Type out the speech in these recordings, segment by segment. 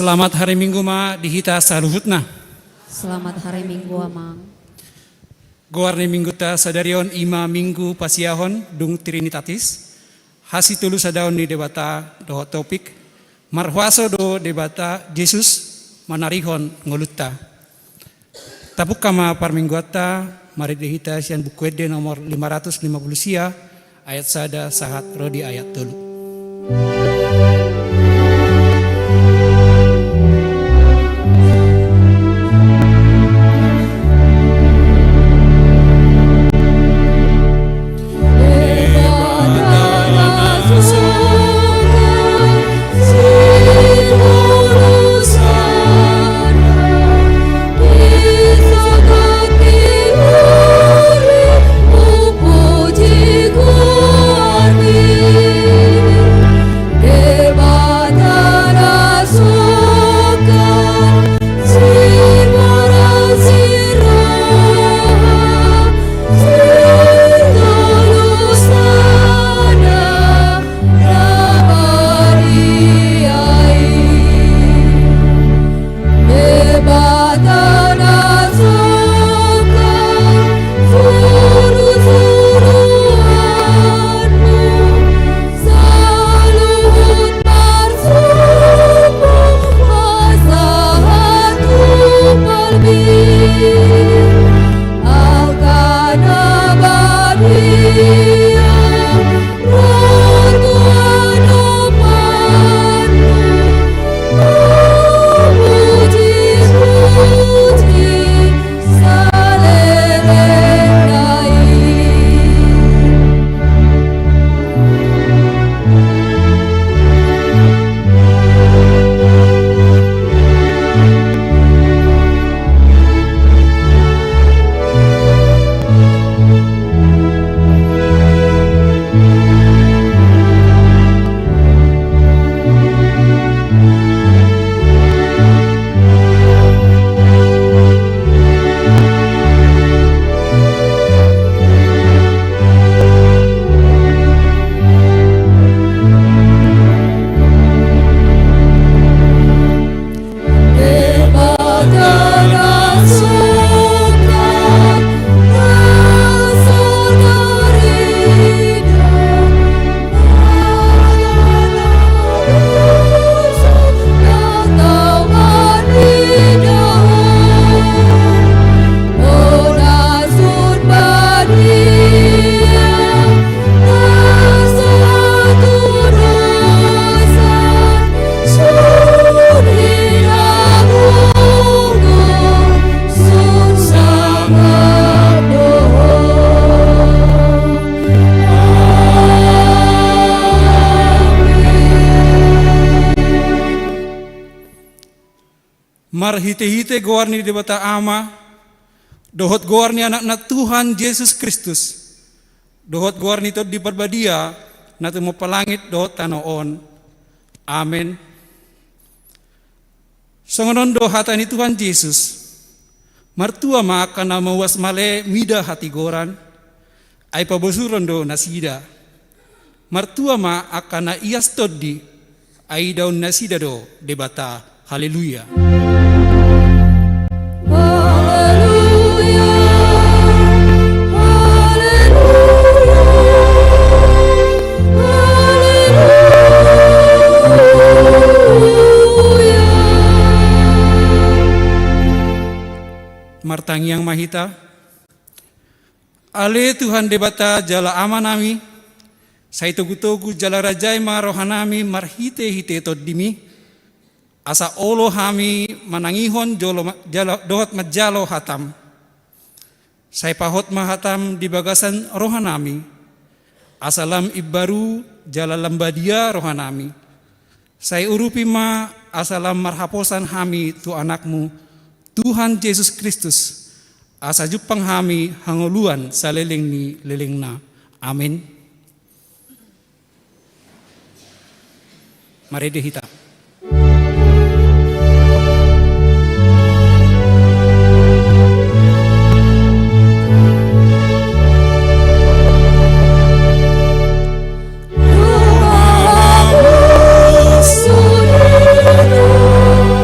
Selamat hari Minggu ma dihita saluhutna. Selamat hari Minggu amang. Goarni minggu ta sadarion ima minggu pasiahon dung Trinitatis. Hasi tulu sadaon ni debata do topik. Marhuaso do debata Yesus manarihon ngolutta. Tapuk kama parmingguata mari dihita sian bukuede nomor 550 sia ayat sada sahat rodi ayat telu. Marhite-hite goarni debata ama, dohot goarni anak Tuhan Yesus Kristus, dohot goarni to di perbadia, natu mo palangit dohot tanoon. Amen. Songonon do hatani Tuhan Yesus, martua ma kana mawas male mida hati goran, ay pabosuron do nasida. Martua ma akana ias toddi, ay daun nasida do debata. Haleluya. Martang yang mahita, ale Tuhan debata jala amanami, sai togu-togu jala rajai marohanami marhite hite toddimi, asa olo hami manangihon jalo dohot majalo hatam, sai pahot mahatam di bagasan rohanami, asalam ibbaru jala lambadia rohanami, sai urupi ma asalam marhaposan hami tu anakmu, Tuhan Yesus Kristus, asa jupang hami hangoluan sa leleng ni leleng na. Amin. Mari dihita. Tuhan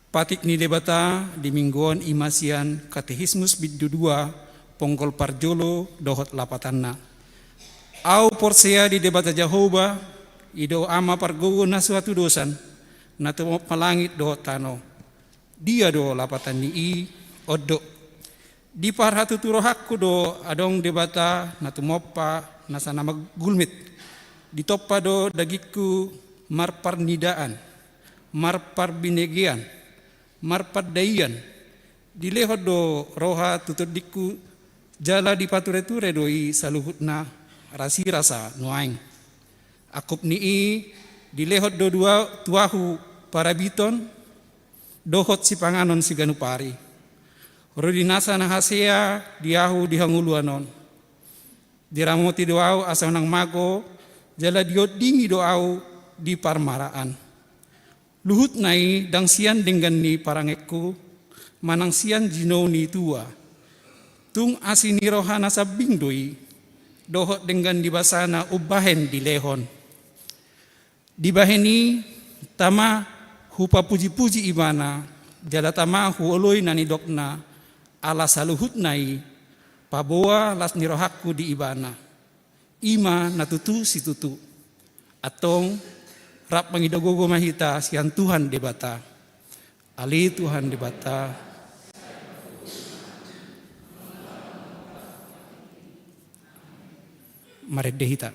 Patik ni debata di mingguan imasian katehismus biddu 2 ponggol parjolo dohot lapatanna. Au porsea di debata Jehovah ido ama pargogo na suatu dosan na tumo palangit dohot tano. Dia do lapatan ni i oddo. Di parhatu turo hakku do adong debata na tumoppa na sana maggulmit. Di toppa do dagitku marparnidaan, marparbinegian, marpadaian. Di lehot do roha tutudikku jala di pature-ture doi saluhutna rasi rasa nuaing. Akup nii di lehot do dua tuahu parabiton dohot si panganon si ganupari. Rodinasa na hasea diahu dihanguluanon. Diramoti doau asal nang mago jala diot dingi doau di parmaraan. Luhut nai dang sian dengan ni parangekku manang sian jino ni tua. Tung asini rohana sabing doi dohot dengan dibasana ubahen di lehon. Dibaheni tama hupa puji-puji ibana jala tama huoloi nani dokna ala saluhut nai paboa las nirohakku di ibana. Ima natutu si tutu. Atong rap mangidogogo mahita sian Tuhan debata. Ali Tuhan debata. Mari dehita.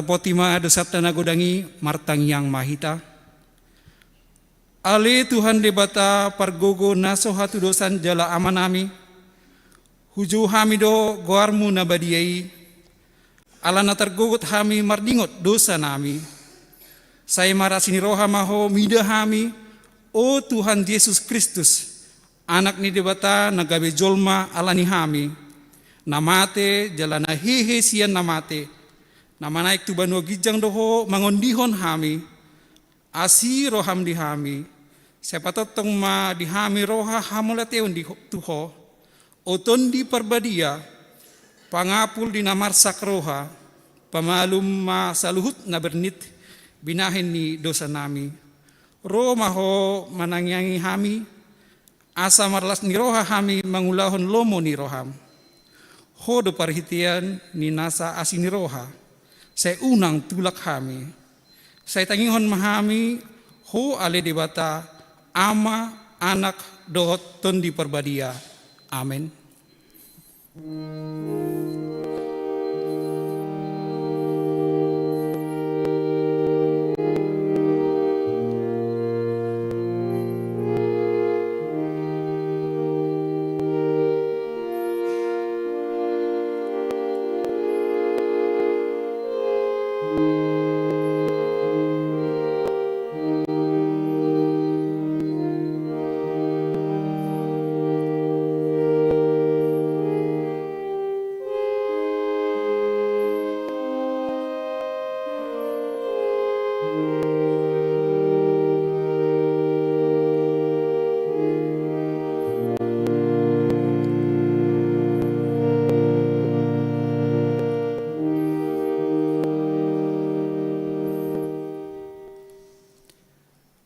Potima ada sabda nagodangi martang yang mahita. Ale Tuhan debata pargogo naso hatu dosan jala amanami. Huju hamido goarmu nabadiai. Ala natargogot hami mardingot dosa nami. Saya marasini roha maho mida hami. O Tuhan Yesus Kristus. Anak ni debata nagabe jolma alani hami. Namate jala nahehe sian namate. Nama naik tu banua gijang doho mangondihon hami, asi roham di hami, sepatotong ma di hami roha hamulateon di tuho, oton di perbadia, pangapul di namarsak roha, pamalum ma saluhut na bernit, binahin ni dosa nami, roh maho manangyangi hami, asa marlas ni roha hami mangulahon lomo ni roham, ho do parhitian ni nasa asini roha. Saya unang tulak hami. Saya tangihon mahami ho ale debata ama anak dohot ton di perbadia. Amin.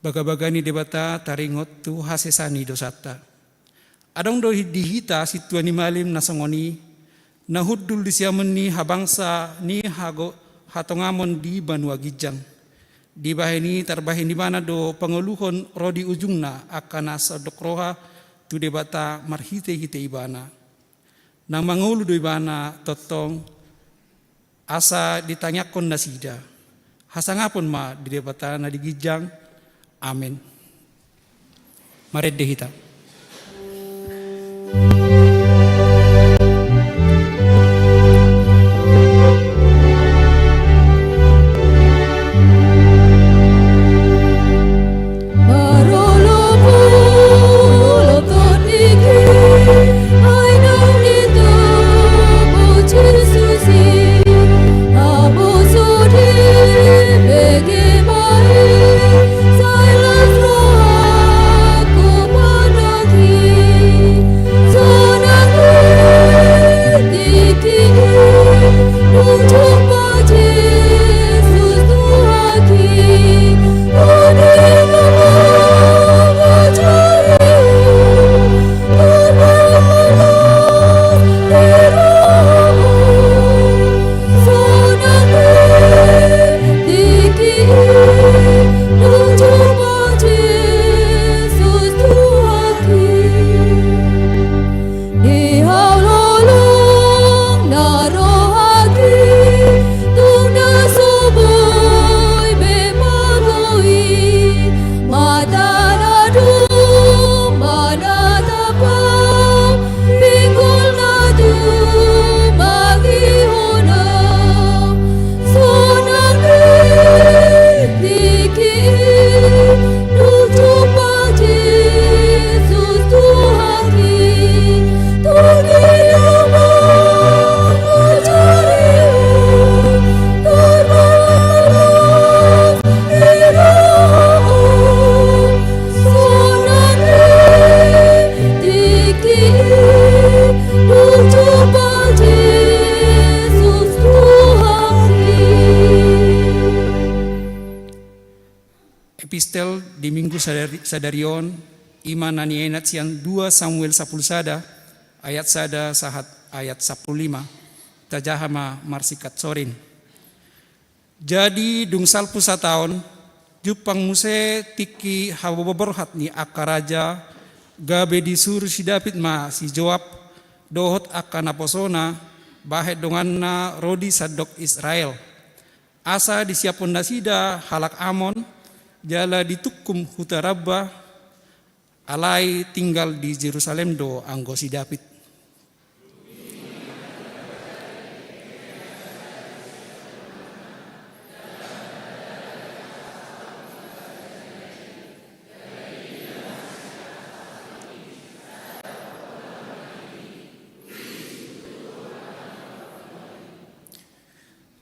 Bagabagani debata taringot tu hasesani dosata. Adong do dihita situani malim nasongoni Nahuddul di siamen ni habangsa ni hatongamon di Banua Gijang. Di bahini terbahin di mana do pengeluhon rodi ujungna akan asa dokroha tu debata marhite hite ibana. Nang mangulu do ibana totong asa ditanyakon nasida. Hasangapun ma di debata na di Gijang. Amin. Maret dehita. Epistel di Minggu Sadarion iman nani enat siang 2 Samuel 10 sada ayat sada sahat ayat 15 tajahama marsikat sorin. Jadi dung salpu tahun jupang muse tiki haboborhat ni akaraja gabe disuruh si David ma si Joab dohot akan aposona bahet donganna rodi sadok Israel. Asa disiapun nasida halak Amon jala ditukum hutarabba alai tinggal di Jerusalem do anggo si David.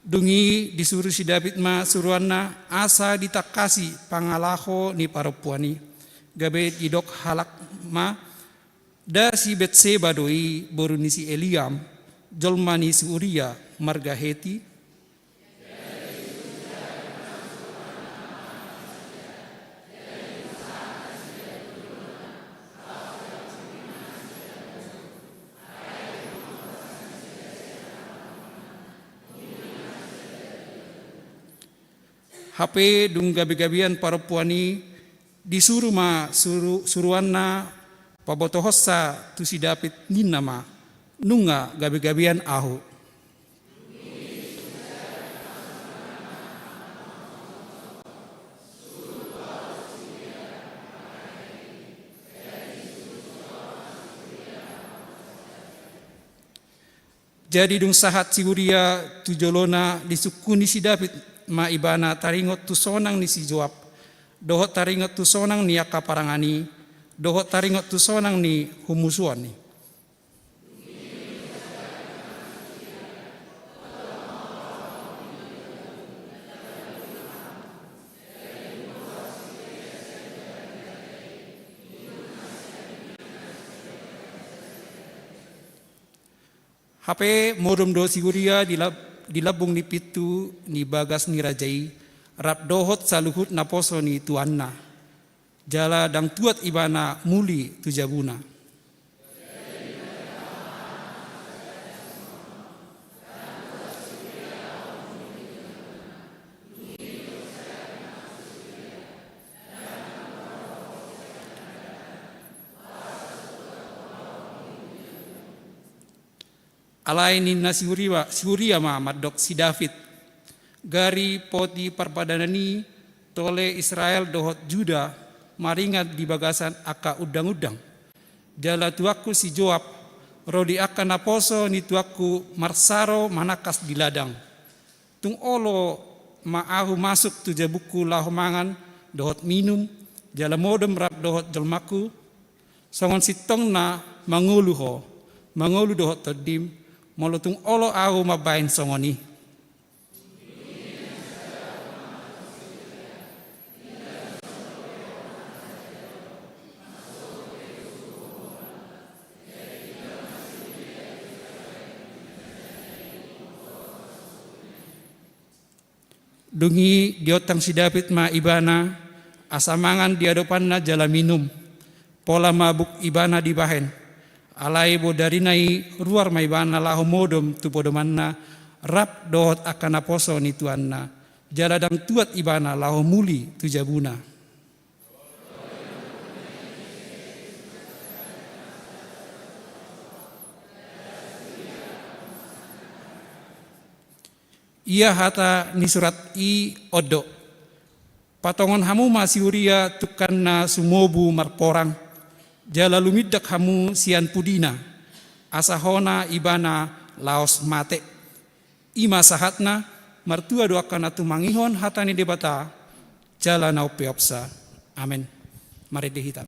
Dungi disuruh si David ma suruanna asa ditakasi pangalaho ni parapuani gabe didok halak ma da si Betseba doi boruni si Eliam jolmani si Uria marga Heti HP dung gabi-gabian parapuani disuruh ma suruanna pabotohossa tu si David nina ma nunga gabi-gabian ahu. Jadi dung sahat si Uria tu jolona disukuni si David ma ibana taringot tu sonang ni si Joab dohot taringot tu sonang ni akaparangani dohot taringot tu sonang ni humusuan ni HP modom do si Uria dilabung ni pitu ni bagas ni rajai rap dohot saluhut naposo ni tuanna jala dang tuat ibana muli tu jabuna. alai ninna siuria ma madok si David gari poti parpadanani tole Israel dohot Juda maringat di bagasan aka udang-udang jala tuaku si Joab rodi aka naposo ni tuaku marsaro manakas di ladang tung olo maahu masuk tu jabuku lahomangan dohot minum jala modem rap dohot jelmaku songon sitong na mangulu dohot todim molotung olo ahu mabain songoni dungi diotang si David ma ibana asamangan di adopanna jala minum pola mabuk ibana di bahen alai bodarinai ruar ma ibana laho modom tu podomanna rap dohot akana poso ni tuanna jala dang tuat ibana laho muli tu jabuna ia hata ni surat i odo patongon hamu masiuria tukanna sumobu marporang jala lumidak hamu sian pudina asahona ibana laos mate ima sahatna martua doakana tumangihon hatani debata jala nau peopsa amen mari dihita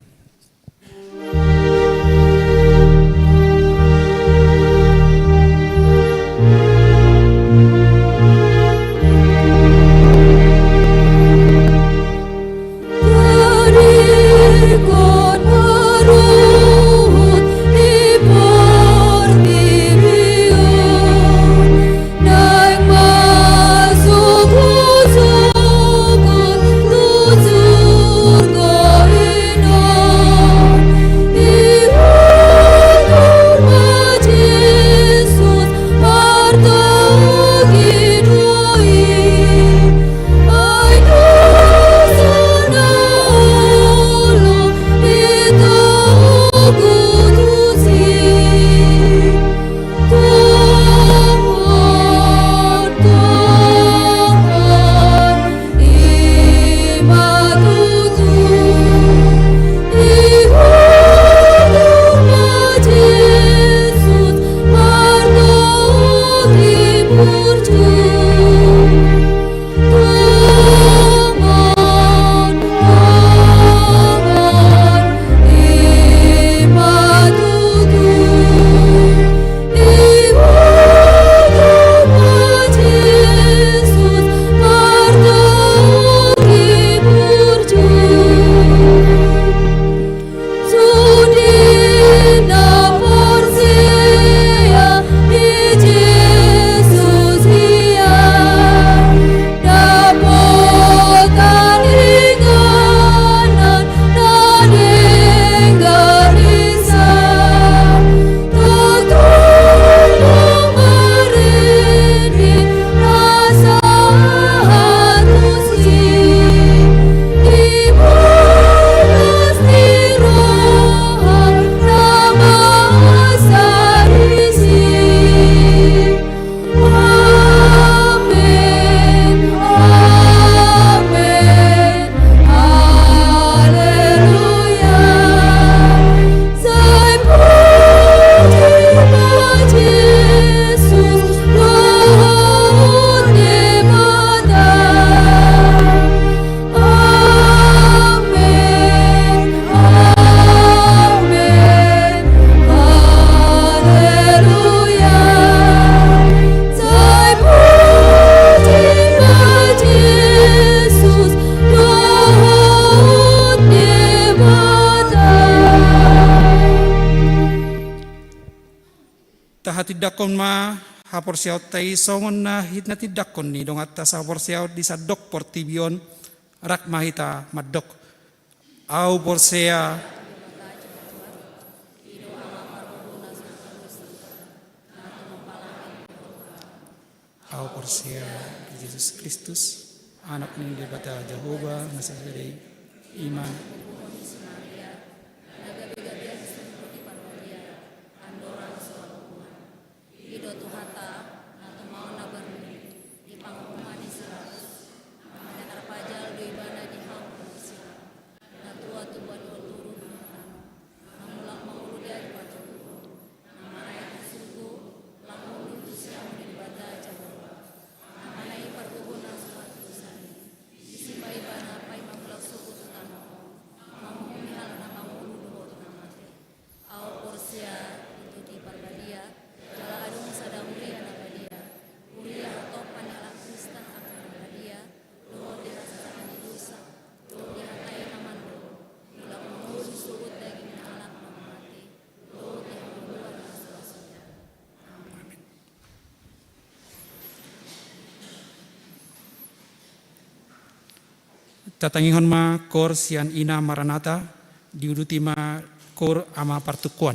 Tidakon ma hapor siaw tay songon na hit na tidakon ni dong atas hapor siaw di sadok portibion rak mahita madok au porsea au porsea Yesus Kristus anak ni debata Jehovah nasabari iman Idot Catangihon ma kor sian ina maranata diuduti ma kor ama partukuan.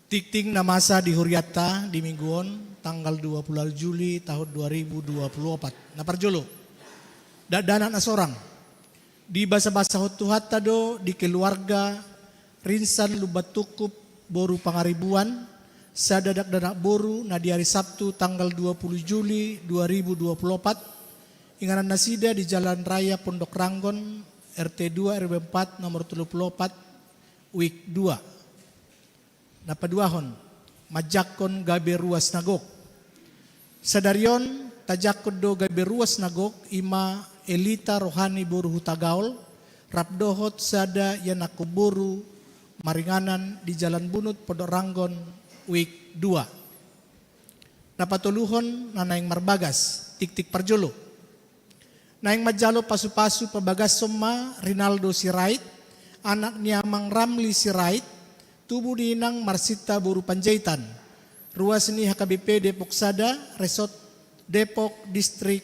Tikting na masa di Huriata di Mingguon tanggal 20 Juli tahun 2024. Naparjolo. Dadanak na sorang. Di basa-basa hutuhata do di keluarga rinsan lubatukup boru pangaribuan sa dadak-dadak boru na di hari Sabtu tanggal 20 Juli 2024 inganan nasida di Jalan Raya Pondok Ranggon RT 2 RW 4 nomor 34 week 2. Napaduahon, majakon gabe ruas nagok. Sadarion, tajakod do gabe ruas nagok, ima elita rohani boru hutagaol, rapdohot sada yan boru maringanan di Jalan Bunut Pondok Ranggon, week 2. Napatuluhon na naing marbagas, tik-tik parjolo. Naing majalo pasu-pasu pabagas soma Rinaldo Sirait, anak niya Mang Ramli Sirait, tubuh dinang Marsita Boru Panjaitan, ruas ni HKBP Depok Sada, Resort Depok Distrik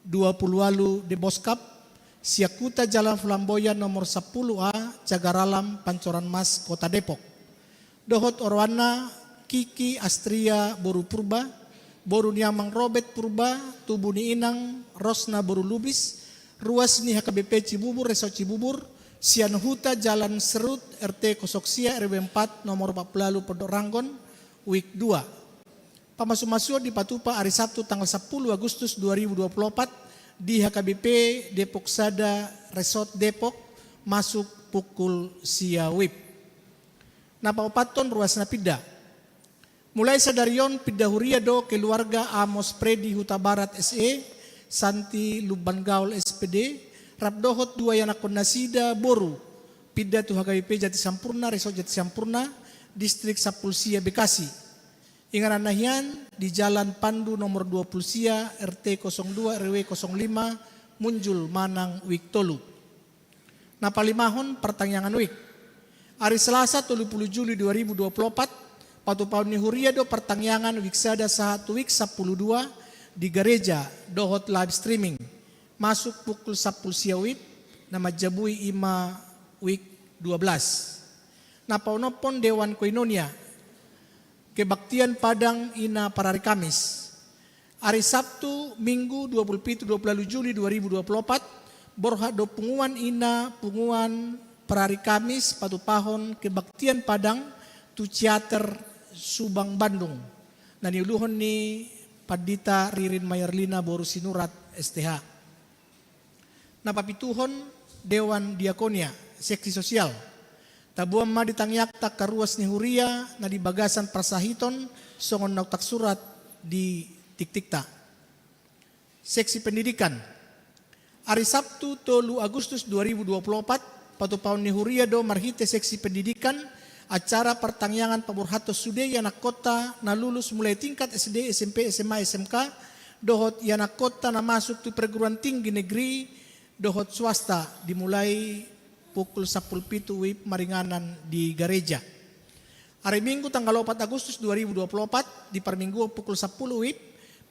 28 Deboskap, Siakuta Jalan Flamboyan nomor 10A, Cagaralam, Pancoran Mas, Kota Depok. Dohot Orwana, Kiki Astria Boru Purba, Boru Niamang Robert Purba, tubuh ni Inang Rosna Boru Lubis, ruas ni HKBP Cibubur, Resort Cibubur, Sian Huta Jalan Serut RT Kosoksia RW 4 nomor 40 Pondok Ranggon week 2. Pamasu-masu di Patupa hari Sabtu tanggal 10 Agustus 2024 di HKBP Depok Sada Resort Depok masuk pukul siawip. Napaupaton ruas napida. Mulai sadarion pida huriado keluarga Amos Predi Huta Barat SE Santi Luban Gaul SPD Rapdohot 2 yang akun nasida boru pida tu HKBP Jati Sampurna Resort Jati Sampurna Distrik Sapulsia Bekasi ingaran nahian di Jalan Pandu nomor 20 Sia RT 02 RW 05 Munjul Manang week tolu. Napalimahon pertanyaan week hari Selasa 30 Juli 2024 patu paun ni huriado pertanyaan week sada 1 week 12 di gereja dohot live streaming masuk pukul 10 siawip na majabui ima week 12. Napaunopon Dewan Koinonia kebaktian Padang ina parari Kamis. Hari Sabtu Minggu 27 Juli 2024 borha do punguan ina punguan parari Kamis patupahon kebaktian Padang tu Ciater Subang Bandung. Naniuluhon ni Padita Ririn Mayarlina Boru Sinurat STH. Napapituhon Dewan Diakonia Seksi Sosial tabuam ma ditangyak tak karuas ni huria na di bagasan prasahiton songon nautak surat di tiktikta. Seksi Pendidikan hari Sabtu 3 Agustus 2024 patupaun ni huria do marhite Seksi Pendidikan acara pertanyaan paburhatos sude yanak kota na lulus mulai tingkat SD, SMP, SMA, SMK dohot yanak kota na masuk tu perguruan tinggi negeri dohot swasta dimulai pukul 10.07 WIB maringanan di gereja. Hari Minggu tanggal 4 Agustus 2024 di perminggu pukul 10 WIB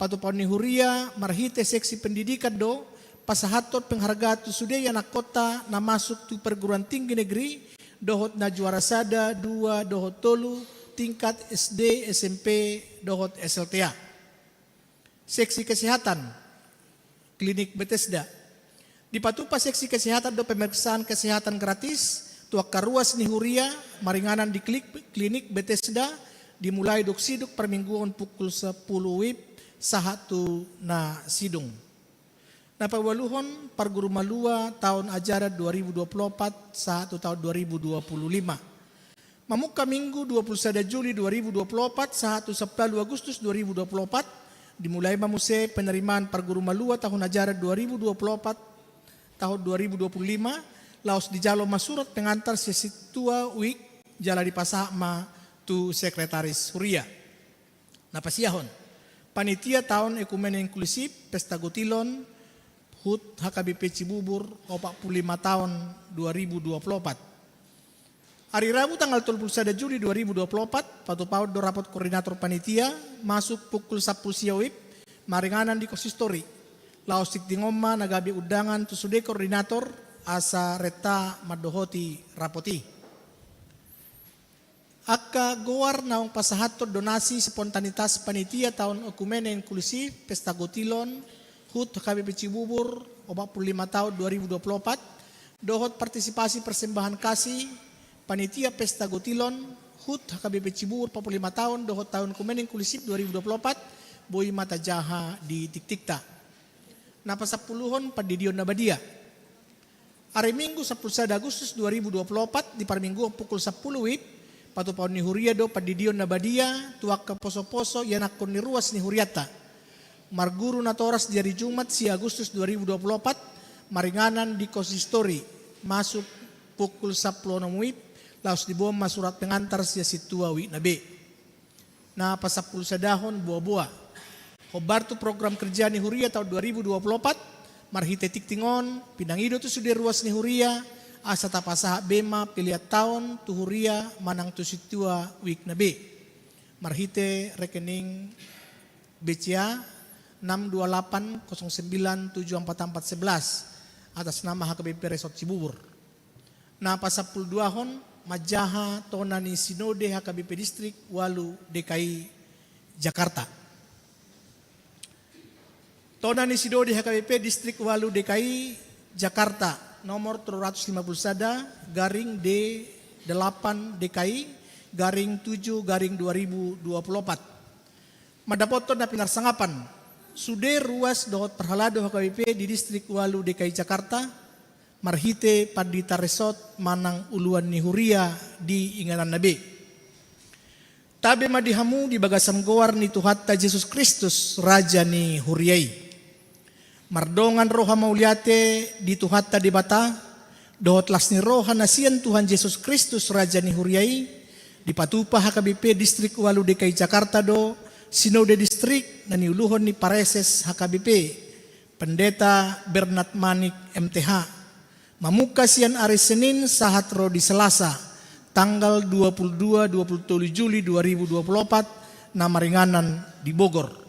patupaun ni huria marhite Seksi Pendidikan do pasahatot penghargaan tu sude yanak kota na masuk tu perguruan tinggi negeri dohot na juara sada 2 dohot tolu tingkat SD SMP dohot SLTA. Seksi Kesehatan Klinik Bethesda di Patupa Seksi Kesehatan do pemeriksaan kesehatan gratis tuak karuas ni huria maringanan di klinik Bethesda dimulai duk siduk permingguan pukul 10 WIB sahatu na sidung. Napawaluhon parguru malua tahun ajaran 2024 sahatu tahun 2025. Mamuka Minggu 21 Juli 2024 sahatu 10 Agustus 2024 dimulai mamuse penerimaan parguru malua tahun ajaran 2024 tahun 2025 laos di jalo masurat pengantar sesi tua week jala di pasama tu sekretaris huria. Napasiyahon panitia tahun ekumen inklusif pesta gotilon HUT HKBP Cibubur 45 tahun 2024. Hari Rabu tanggal 31 Juli 2024 patupaud do rapot koordinator panitia masuk pukul 10 siawip maringanan di konsistori. Laos tiktingoma nagabi udangan tu sude koordinator asa reta madohoti rapoti. Aka goar naong pasahato donasi spontanitas panitia tahun Okumene Inklusif Pesta Gotilon HUT HKBP Cibubur 45 tahun 2024 dohot partisipasi persembahan kasih panitia Pesta Gotilon HUT HKBP Cibubur 45 tahun dohot tahun Okumene Inklusif 2024 boi mata jaha di tiktikta. Napa 10-on padidion nabadia. Hari Minggu 10 Agustus 2024 di Parminggu pukul 10 WIB patu paun ni huria do padidion na badia tuak ke poso-poso yanakon ni ruas ni huriata. Marguru na toras di hari Jumat si Agustus 2024 maringanan di konsistori masuk pukul 10 WIB laos dibuang masurat pengantar siya situa wi nabe. Na pasapul sadahon buah-buah. Hobar tu program kerja ni huria tahun 2024 marhite tiktingon pinangido tu sudah ruas ni huria asa tapasaha bema pilihat tahun tuhuria manang tu situa wik nabe. Marhite rekening BCA 62809744411 atas nama HKBP Resort Cibubur. Na pasapul duahon majaha tonani sinode HKBP Distrik Walu DKI Jakarta. Tonani sinode HKBP Distrik Walu DKI Jakarta nomor 351 garing D8 DKI garing 7 garing 2024. Madapoton na pinarsangapan sude ruas dohot perhalado HKBP di Distrik Walu DKI Jakarta marhite Pandita Resort manang uluan ni huria di inganan nabe. Tabe madihamu di bagasan goar ni Tuhatta Yesus Kristus Raja ni huriai. Mardongan roha mauliate di Tuhatta di bata, dohot las ni roha nasian Tuhan Yesus Kristus Raja ni huriai, di patupa HKBP Distrik Walu DKI Jakarta do, Sinode Distrik na niuluhon ni Pareses HKBP, Pendeta Bernard Manik MTH, mamuka sian hari Senin sahat ro di Selasa, tanggal 22-27 Juli 2024, na maringanan di Bogor.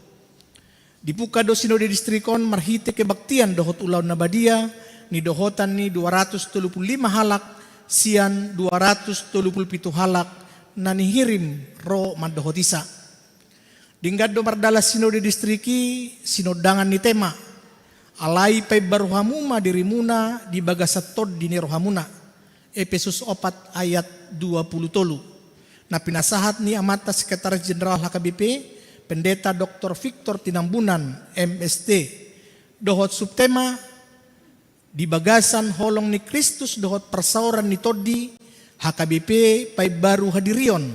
Dibuka do Sinode Distrikon marhite kebaktian dohot ulaw na badia ni dohotan ni 235 halak sian 237 halak na nihirim ro mandohotisa. Dinggad do mardala Sinode Distriki sinodangan ni tema alai pay baruhamuma dirimuna di bagasatod di nirohamuna Efesus 4 ayat 20 na pinasahat ni Amata Sekretaris Jenderal HKBP Pendeta Dr. Victor Tinambunan, MST, dohot subtema, di bagasan holong ni Kristus dohot persauran ni Todi, HKBP pay baru hadirion,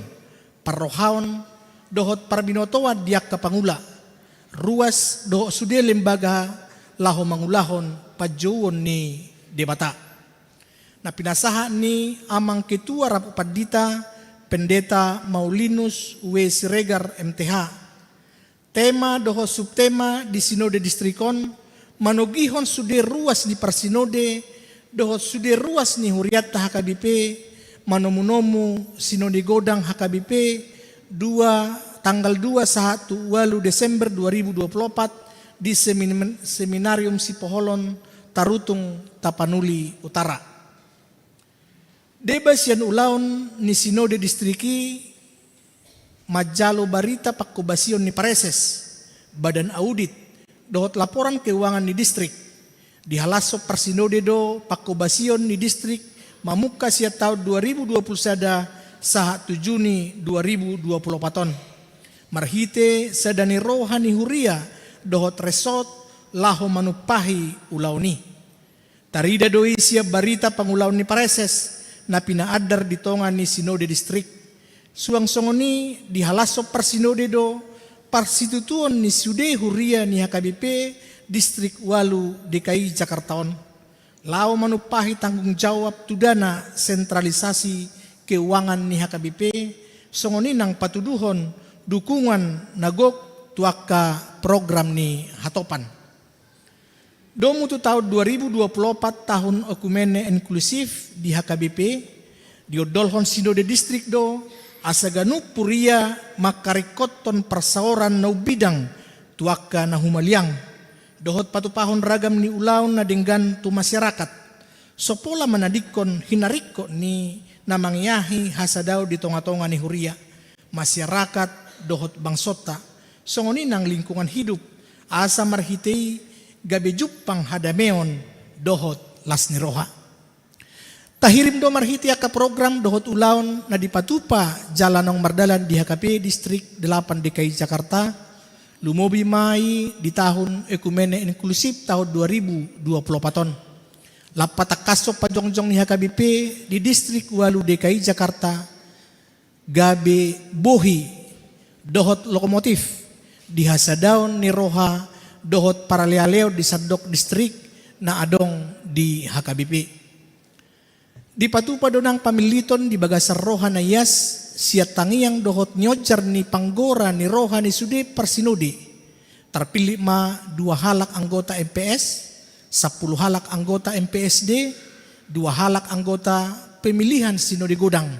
parrohaon, dohot parbinotoa diak kapangula, ruas dohot sude lembaga laho mangulahon pajouon ni debata. Na pinasaha ni amang ketua Rapu Padita, Pendeta Maulinus W. Siregar MTH, tema doho subtema di Sinode Distrikon manogihon sude ruas di Parsinode doho sude ruas ni huriata HKBP manomu-nomu Sinode Godang HKBP tanggal 2 Walu Desember 2024 di Seminarium Sipoholon Tarutung Tapanuli Utara. Debas yan ulaon ni Sinode Distriki Majalo Barita Pakubasion ni Pareses, Badan Audit, dohot laporan keuangan ni distrik, dihalaso Parsinode do Pakubasion ni distrik, mamuka siya tahun 2021 saha 7 Juni 2024. Marhite sadani roha ni huria, dohot resort, laho manupahi ulaw ni. Tarida doi siya barita pangulaw ni Pareses, na pinaadar di tongan ni Sinode Distrik. Suang songoni dihalaso Parsinode do parsitutuan ni sude huria ni HKBP Distrik Walu DKI Jakartaon. Lao manupahi tanggung jawab tudana sentralisasi keuangan ni HKBP songoni nang patuduhon dukungan nagok tuaka program ni hatopan. Domu tu tahun 2024 tahun Okumene Inklusif di HKBP diodolhon Sinode Distrik do asaganu puria makarikoton persauran na bidang tuaka na humaliang dohot patupahon ragam ni ulaw na denggan tu masyarakat sopola manadikon hinariko ni namangyahi hasadao di tonga-tonga ni huria, masyarakat dohot bangsota, songoni nang lingkungan hidup, asa marhitei gabe jupang hadameon dohot las ni roha. Tahirim do marhiti aka program dohot ulaon na dipatupa jalanong mardalan di HKP Distrik 8 DKI Jakarta, lumobi mai di tahun ekumene inklusif tahun 2024. Lapat kasop pajongjong ni HKBP di Distrik 8 DKI Jakarta, gabe bohi dohot lokomotif di hasadaon ni roha dohot paralealeo di sadok distrik na adong di HKBP. Di patupa donang pamiliton di bagasar roha na yas siat tangiang dohot nyojar ni panggora ni roha ni sude persinodi. Terpilih ma 2 halak anggota MPS, 10 halak anggota MPSD, 2 halak anggota pemilihan sinodi godang,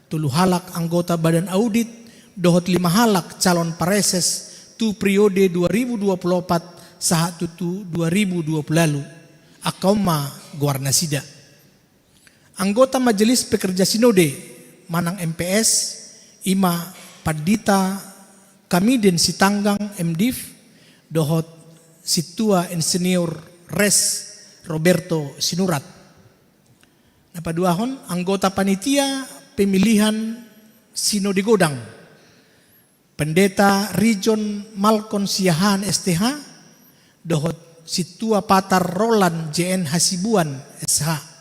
3 halak anggota badan audit, dohot 5 halak calon pareses tu periode 2024 sahat tutu 2020 lalu. Akauma Guarna Sida. Anggota Majelis Pekerja Sinode manang MPS ima Padita Kamiden Sitanggang MDiv dohot Situa Insinyur Res Roberto Sinurat. Napaduahon anggota panitia pemilihan Sinode Godang Pendeta Region Malkon Siahan STH dohot Situa Patar Roland JN Hasibuan SH.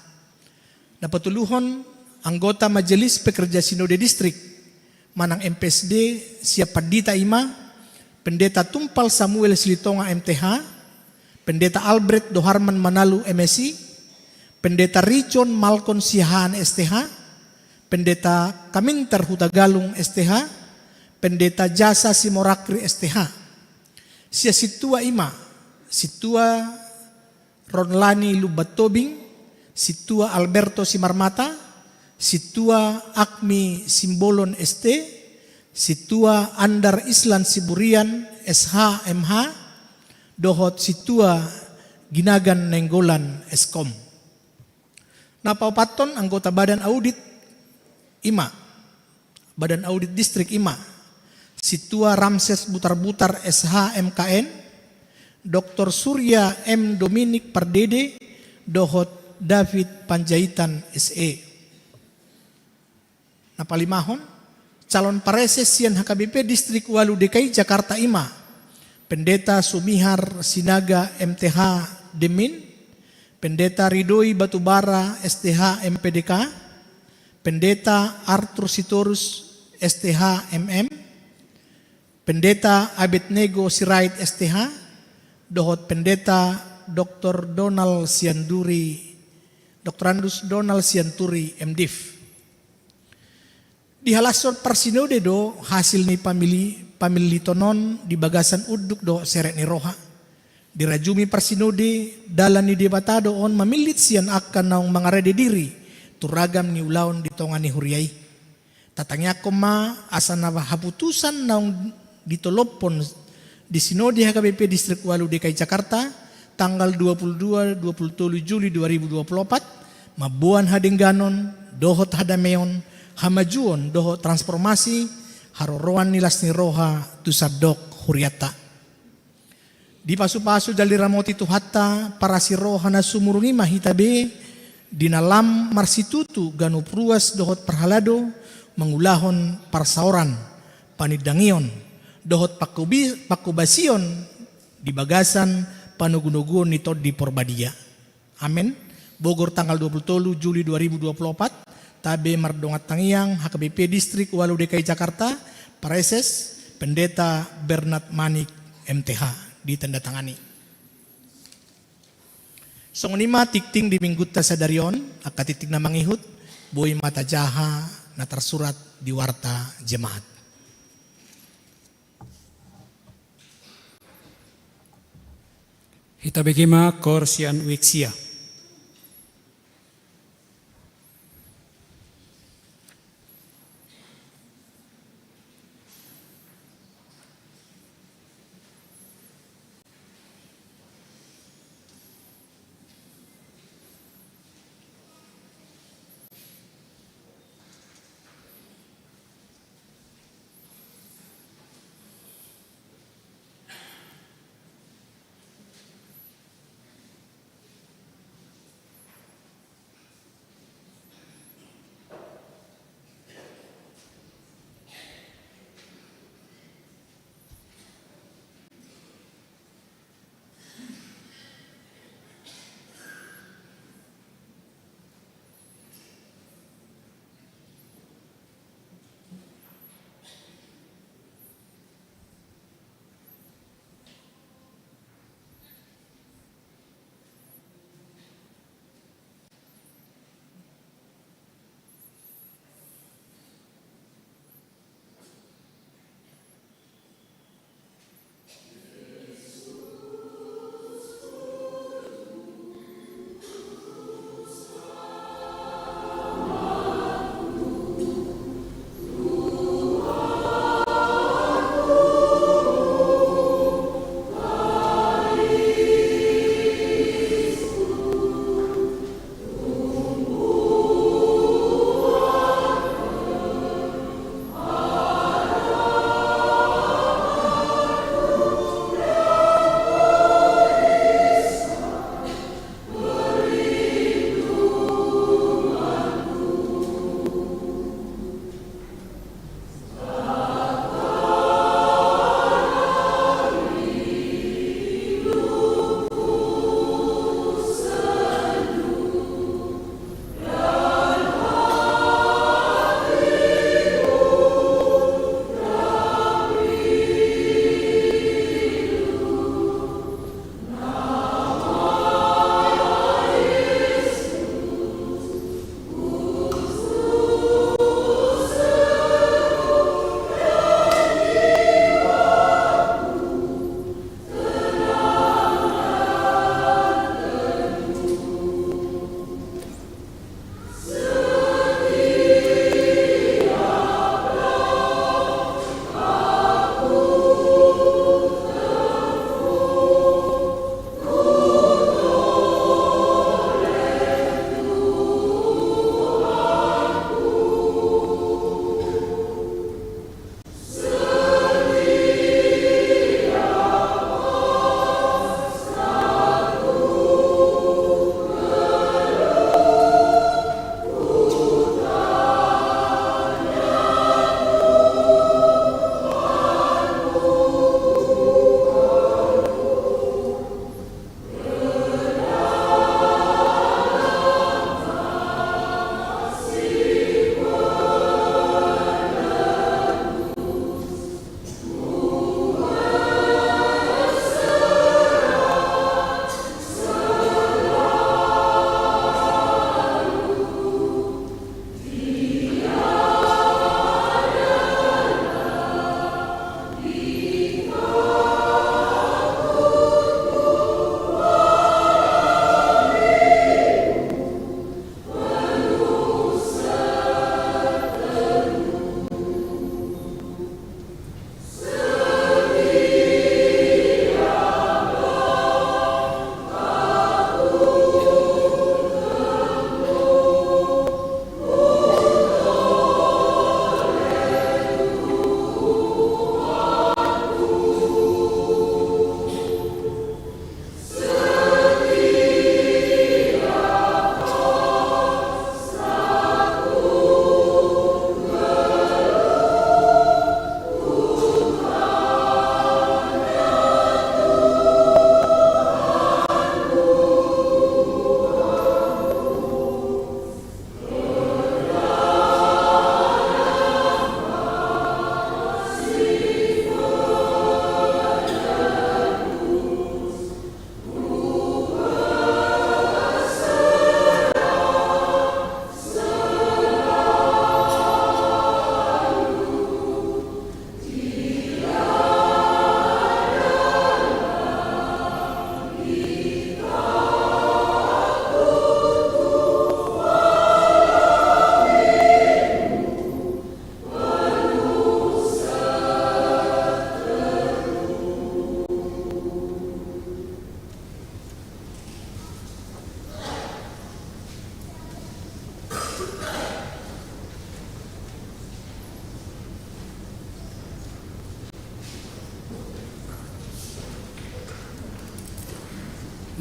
Napatuluhon anggota Majelis Pekerja Sinode Distrik manang MPSD siap Padita Ima, Pendeta Tumpal Samuel Silitonga MTH, Pendeta Albert Doharman Manalu MSI, Pendeta Richon Malkon Siahaan STH, Pendeta Kaminter Hutagalung STH, Pendeta Jasa Simorakri STH. Sia Situa Ima, Situa Ronlani Lubatobing, Situa Alberto Simarmata, Situa Akmi Simbolon ST, Situa Andar Islan Siburian SH MH, dohot Situa Ginagan Nenggolan Eskom. Napaupaton anggota Badan Audit IMA, Badan Audit Distrik IMA, Situa Ramses Butar-Butar SH MKN, Dr. Surya M. Dominik Pardede, dohot David Panjaitan SE. Napalimahon, calon pareses sian HKBP Distrik 8 DKI Jakarta IMA, Pendeta Sumihar Sinaga MTH Demin, Pendeta Ridoi Batubara STH MPDK, Pendeta Arthur Sitorus STH MM, Pendeta Abednego Sirait STH, dohot Pendeta Dr. Donald Sianduri Dr. Andus Donald Sianturi MDiv. Di halasor parsinode do hasil ni pamilitonon di bagasan uduk do seret ni roha. Dirajumi parsinode dalan ni debatado on mamilit sian akan naong mga rede diri turagam ni ulaon di tonga ni huriay. Tatangya ko ma asa na haputusan naong ditolopon di sinode HKBP Distrik 8 DKI Jakarta tanggal 22-27 Juli 2024, mabuan hadengganon, dohot hadameon, hamajuon, dohot transformasi, haroroan nilas ni roha, tusadok huriata. Di pasu-pasu dali ramoti tuhata, para si roha na sumurungi mahitabe, dinalam marsitutu ganu pruas dohot perhalado, mengulahon parsaoran, panidangion, dohot pakubasion, di bagasan, panugunugun nito di Porbadia. Amin. Bogor tanggal 27 Juli 2024. Tabe Mardongat Tangiang HKBP Distrik 8 DKI Jakarta. Pareses Pendeta Bernard Manik MTH ditandatangani. Songonima tikting di mingguta sadarion akatitik na mangihut boy mata jaha na tersurat di warta jemaat. Hitabegima Korsian Wixia.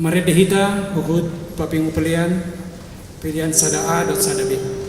Mari dehita hukut papingu pilihan sada A dan sada B. Sama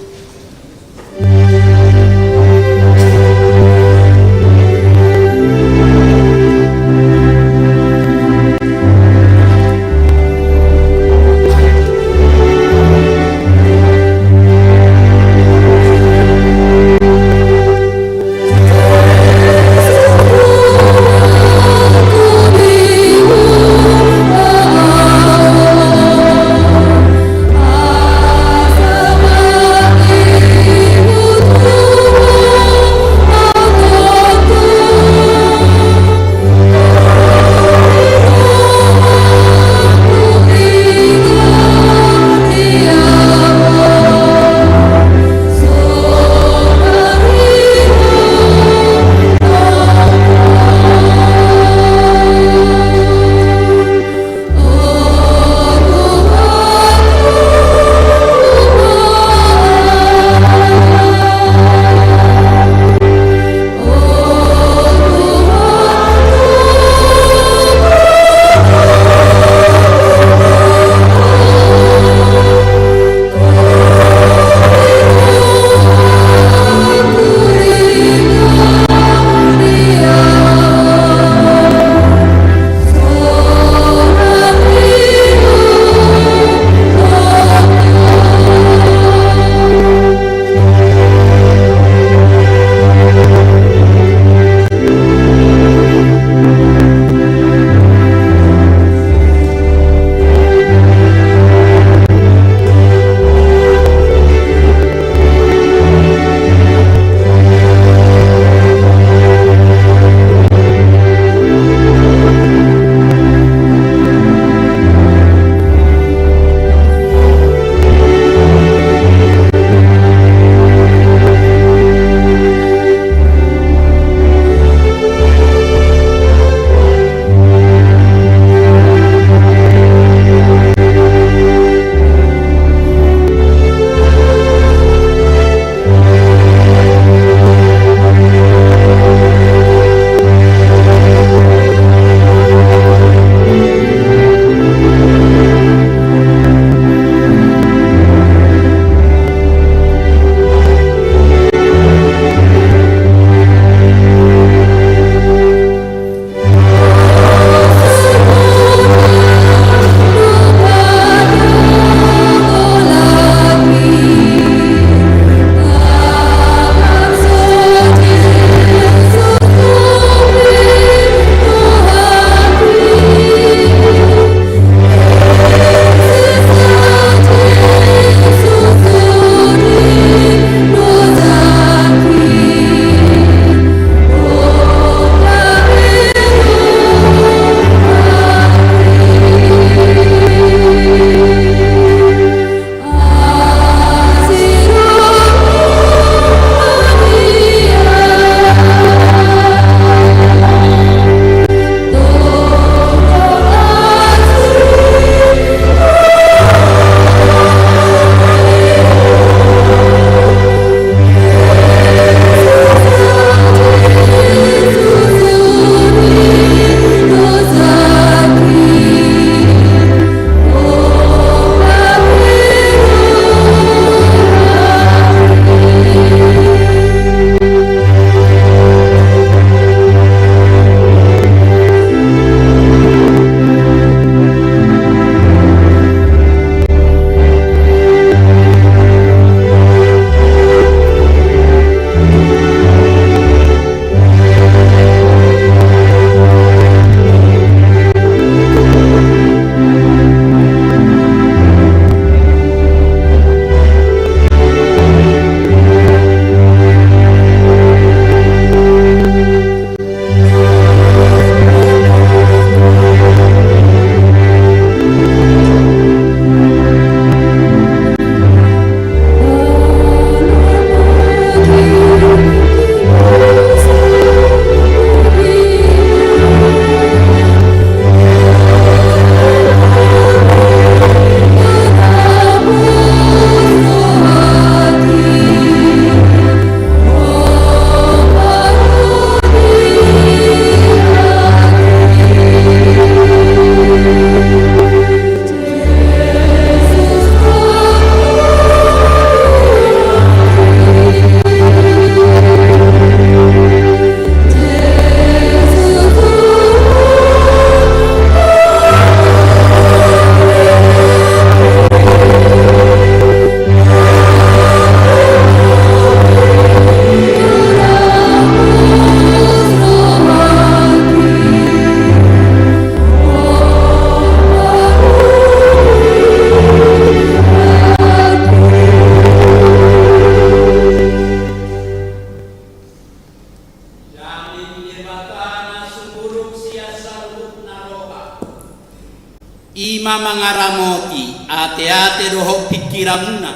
sauti ate-ate doho pikiramna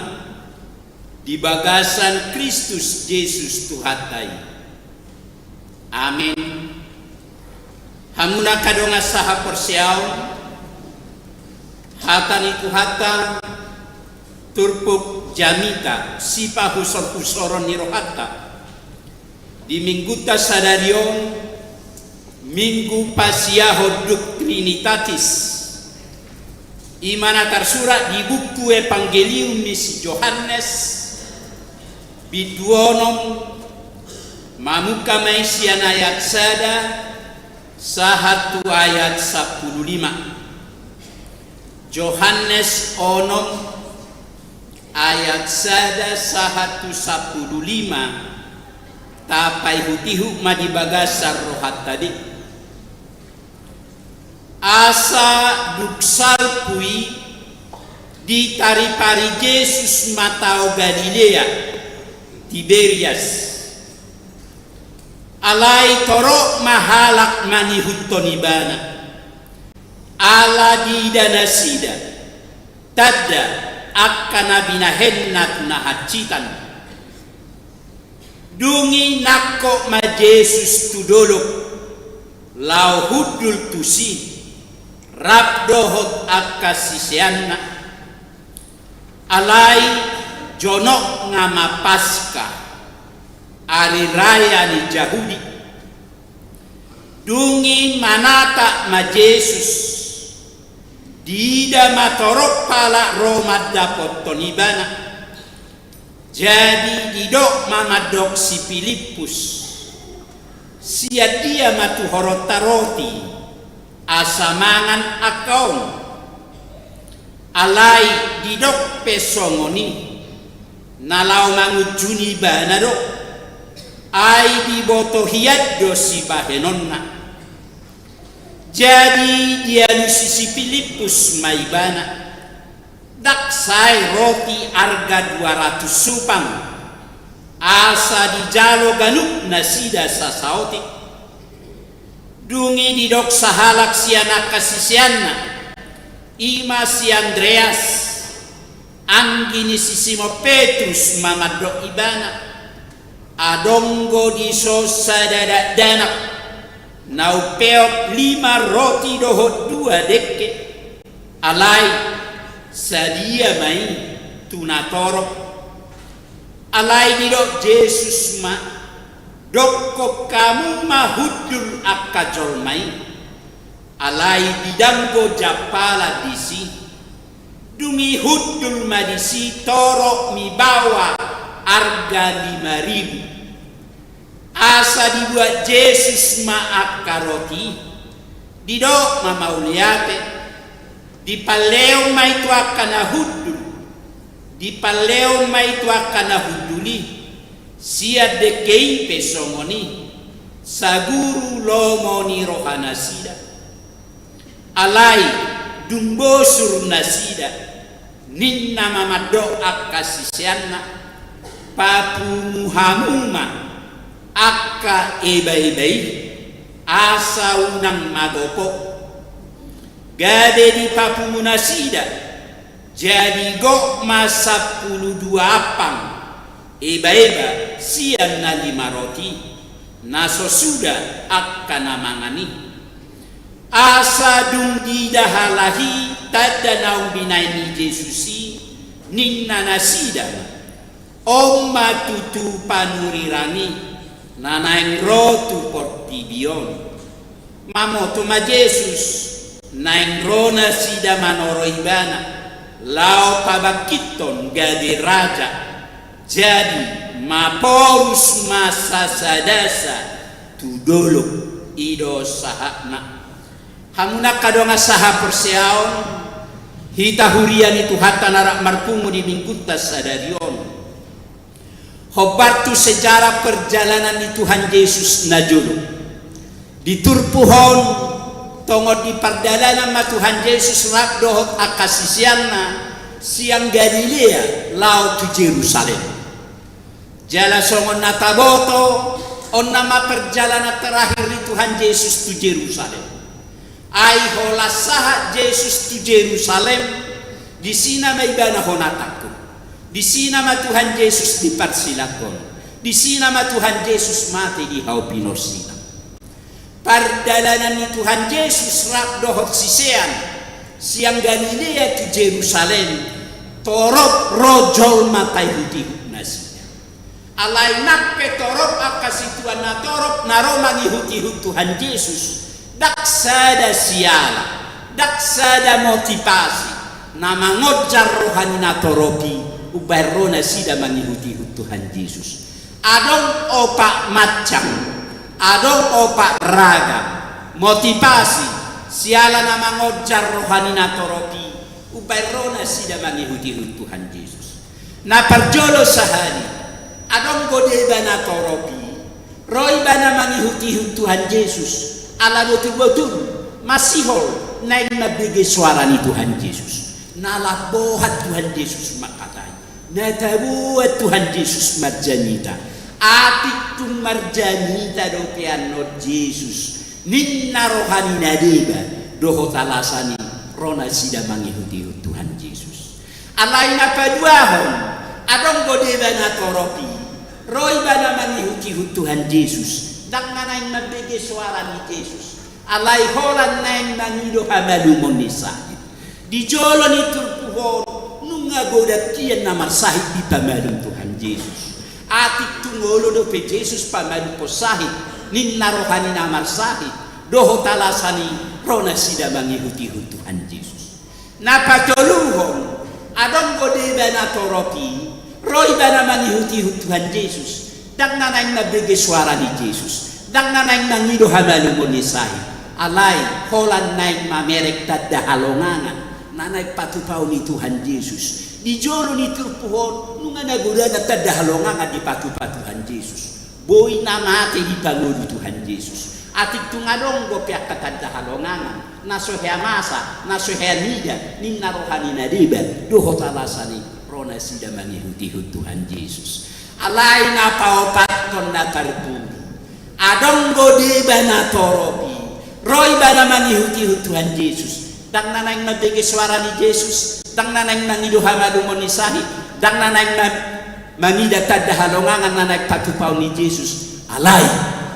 di bagasan Kristus Yesus Tuhatai. Amin. Hamuna kadonga saha persiaon hatani Tuhata turpuk jamita sipa husor-husoron ni rohata di mingguta sadarion minggu pasiaho Trinitatis imana tersurat di buku Evangelium Misi Yohanes biduonom mamuka maisian ayat sada sahatu ayat 15 Yohanes onom ayat sada sahatu 15 tapai hutihu madibagasar rohat tadi asa duksal pui di taripari Yesus matao Galilea Tiberias alai torok mahalak manihuttonibana ala didana sida tadda akkana binahennat nahacitan dungi nakko ma Yesus tudolok lau hudul tusi rabdohot akasisianna alai jonok ngama Paskah hari raya ni Yahudi dungi manata ma Yesus dida matorok pala Roma dapot tonibana jadi didok mamadok si Filipus sia dia matu horotaroti asamangan akaun alai didok pesongoni nalau mangujuni banado ai diboto hiat dosi bahenonna jadi dia si Filipus maibana daksai roti harga 200 supang asa di jalo ganuk nasida sasauti dungi didok sahalak sianak kasisianna ima si Andreas anggini si Simo Petrus mamadok ibana adonggo di sosa dadak danak nau peok 5 roti dohot 2 dekke alai sadia mai tunatorok alai didok Yesus ma dokko kamu mahudul akajol mai alai didanggo japala disi dungi hudul madisi torok mi bawa harga 5.000 asa dibuat Yesus ma akaroti didok mamauliate di paleo mai tu akana hudul di paleo mai tu akana huduli sia dekei pesongoni saguru lomoni rohanasida alai dumbosur nasida ninna mamadok akasisianna papu muhamuma akka ebai-bai asa unang magopo gade di papu munasida jadi gok masa 12 apang eba-eba siang na 5 roti naso sudah akan namangani asa dung didahalahi tada naung binaini Jesusi ninna nasida omma tutu panurirani nanaing rotu portibion mamoto ma Yesus naing rona sida manoro ibana lao pabakiton gade raja jadi maporus masa sadasa tudolo ido sahakna hamuna kadonga saha perseaon hita hurian itu hatta narak marpungu di mingkuta sadarion hobartu sejarah perjalanan di Tuhan Yesus najulu diturpuhon tongo di perdalanan ma Tuhan Yesus rabdohot akasisianna siang Galilea laut tu Jerusalem jala songon nataboto on nama perjalanan terakhir di Tuhan Yesus tu Jerusalem ai hola saha Yesus tu Jerusalem Di sini may ibana honataku. Di sini ma Tuhan Yesus dipersilakan. Di sini ma Tuhan Yesus mati di hau pinosina. Pardalanan ni Tuhan Yesus rak dohot sisean siang Galilea tu Jerusalem torop rojol matai huti nasinya. Alai nakke torop akasituan na torop naromangi huti Tuhan Yesus daksada siala daksada motivasi nama ngojar rohani na toropi ubarona sida mangi huti Tuhan Yesus. Adong opak macam adong opak ragam motivasi siala nama ngojar rohani na toropi ubarona sida mangi huti Tuhan Yesus. Na perjolo sahari adong godeba na toropi roi bana mangi huti Tuhan Yesus ala betul-betul masihol naik nabege suara ni Tuhan Yesus nalabohat Tuhan Yesus makatai natabuat Tuhan Yesus marjanita atik tung marjanita do piano Yesus ninna rohani nadeba doho talasani rona sida mangihuti Tuhan Yesus alaina paduahon adong godeba na toropi roi bana mangihuti Tuhan Yesus dang nanain mabege suara ni Yesus alai holan nain mangido hamalu monisahid di jolo ni turpuhon nunga goda kian namar sahid di pamalum Tuhan Yesus atik tungolo do pe Yesus pamalum posahid ninna rohani namar sahid doho talasani rona sida mangihuti Tuhan Yesus na patoluhon adong godeba na toropi roi bana mangihuti Tuhan Yesus dang nanain mabege suara ni Yesus dang nanain mangido hamalu monisahid alai holan naik mamerek tadda halongangan nanay patupau ni Tuhan Yesus di jolo ni turpuhon nunga nagoda na tadda halongangan di patupa Tuhan Yesus boy na mate di pangulu Tuhan Yesus atik tungadong go piak tadda halongangan nasohea masa nasohea nida ninna rohani nadiba doho talasani rona sida mangihuti Tuhan Yesus alai na paopaton na tarpumi adong go deba na toropi roi bana mangihuti Tuhan Yesus dang nanaing mabege suara ni Yesus dang nanaing mangido hamadu monisahi dang nanaing mangida tadda halongangan nanaing patupau ni Yesus alai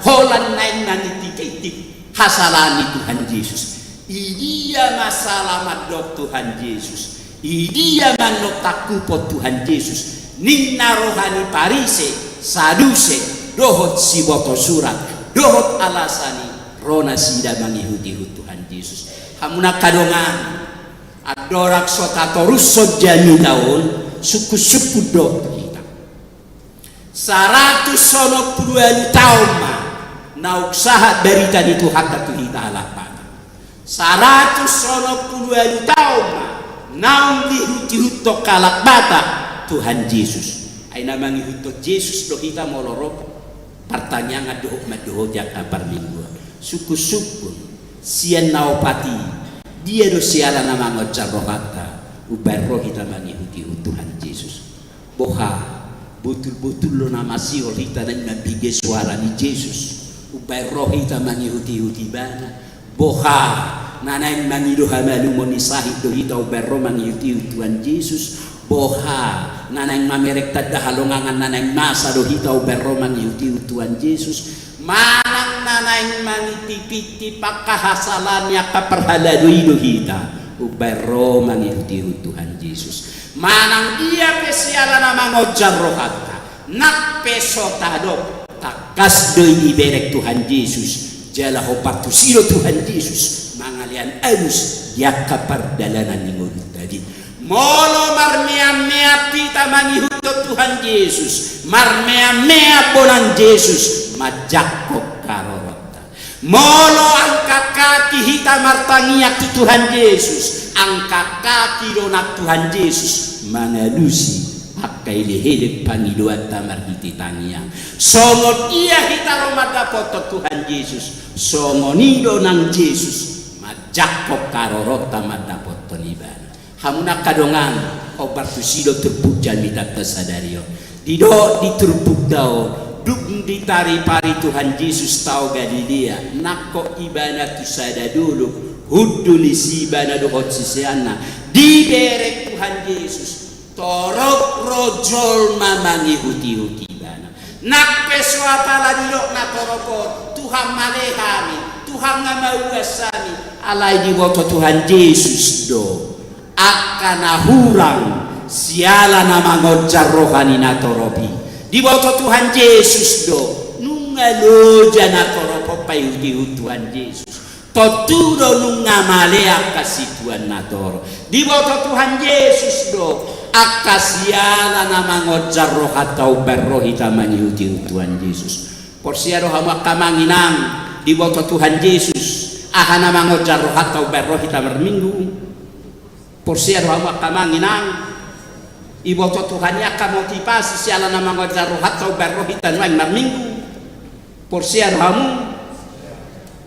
holan naing manitikitik hasalani Tuhan Yesus idia masalamat dok Tuhan Yesus idia manok takupot Tuhan Yesus ninna rohani parise saduse dohot siboto surat dohot alasani rona sida mangihuti Tuhan Yesus hamuna kadongan adorak sota torus jani daun suku-suku do kita 192 tahun na usaha berita di Tuhan tu kita halapan 192 tahun na dihuti hutok kalak bata Tuhan Yesus ay namang hutok Yesus do kita molorok pertanyaan doh madoh jaka perminggu suku-suku sian naopati dia do siala nama ngocar rohata ubarro kita mangihuti Tuhan Yesus boha betul-betul lo nama siol kita dan nabige suara ni Yesus ubarro kita mangihuti bana boha nanain mangido hamalu monisahi do kita ubarro mangihuti Tuhan Yesus boha nanain mamerek tadda halongangan nanain masa do kita ubarro mangihuti Tuhan Yesus manang nanaing manitipiti pakahasalannya kaperhaladuido kita ubarro mangihuti Tuhan Yesus manang dia pesiala nama ngojar rohata nak pesotado takas doi iberek Tuhan Yesus jala hopatu siro Tuhan Yesus mangalian alus ya kapardalanan ni ngudut tadi molo marmea-mea pita mangihuto Tuhan Yesus marmea-mea bonan Yesus majakok karorota molo angkat kaki hita martangiak tu Tuhan Yesus angkat kaki donak Tuhan Yesus mangalusi akai lehelek pangiluan tamar hiti tangiang songon iya hita romada poto Tuhan Yesus songon ido nang Yesus majakok karorota madapot tonibana hamuna kadongan obar tusido terpujan mitat kesadario dido diturbuk daun duk ditari pari Tuhan Yesus tau Galilea nako ibana tu sada dulu huduli si ibana dohot sisiana Liberek Tuhan Yesus torok rojol mamangi huti-huti bana. Nakpeso apala dilok na toroko Tuhan malehami, Tuhan ngamauasami alai di woto Tuhan Yesus do akan hurang siala nama ngojar rohani na toropi di woto Tuhan Yesus do nungaloja na toropo payuti Tuhan Yesus toturo nunga malea kasih Tuhan na toro di woto Tuhan Yesus do akasiala nama ngojar roh atau berrohita manyuti Tuhan Yesus porsia roh hamak kamanginang di woto Tuhan Yesus aha nama ngojar roh atau berrohita berminggu porsia roh hamak kamanginang ibu Tuhan ya akan motivasi siala nama ngojar roh atau berrohita berminggu porsia rohamu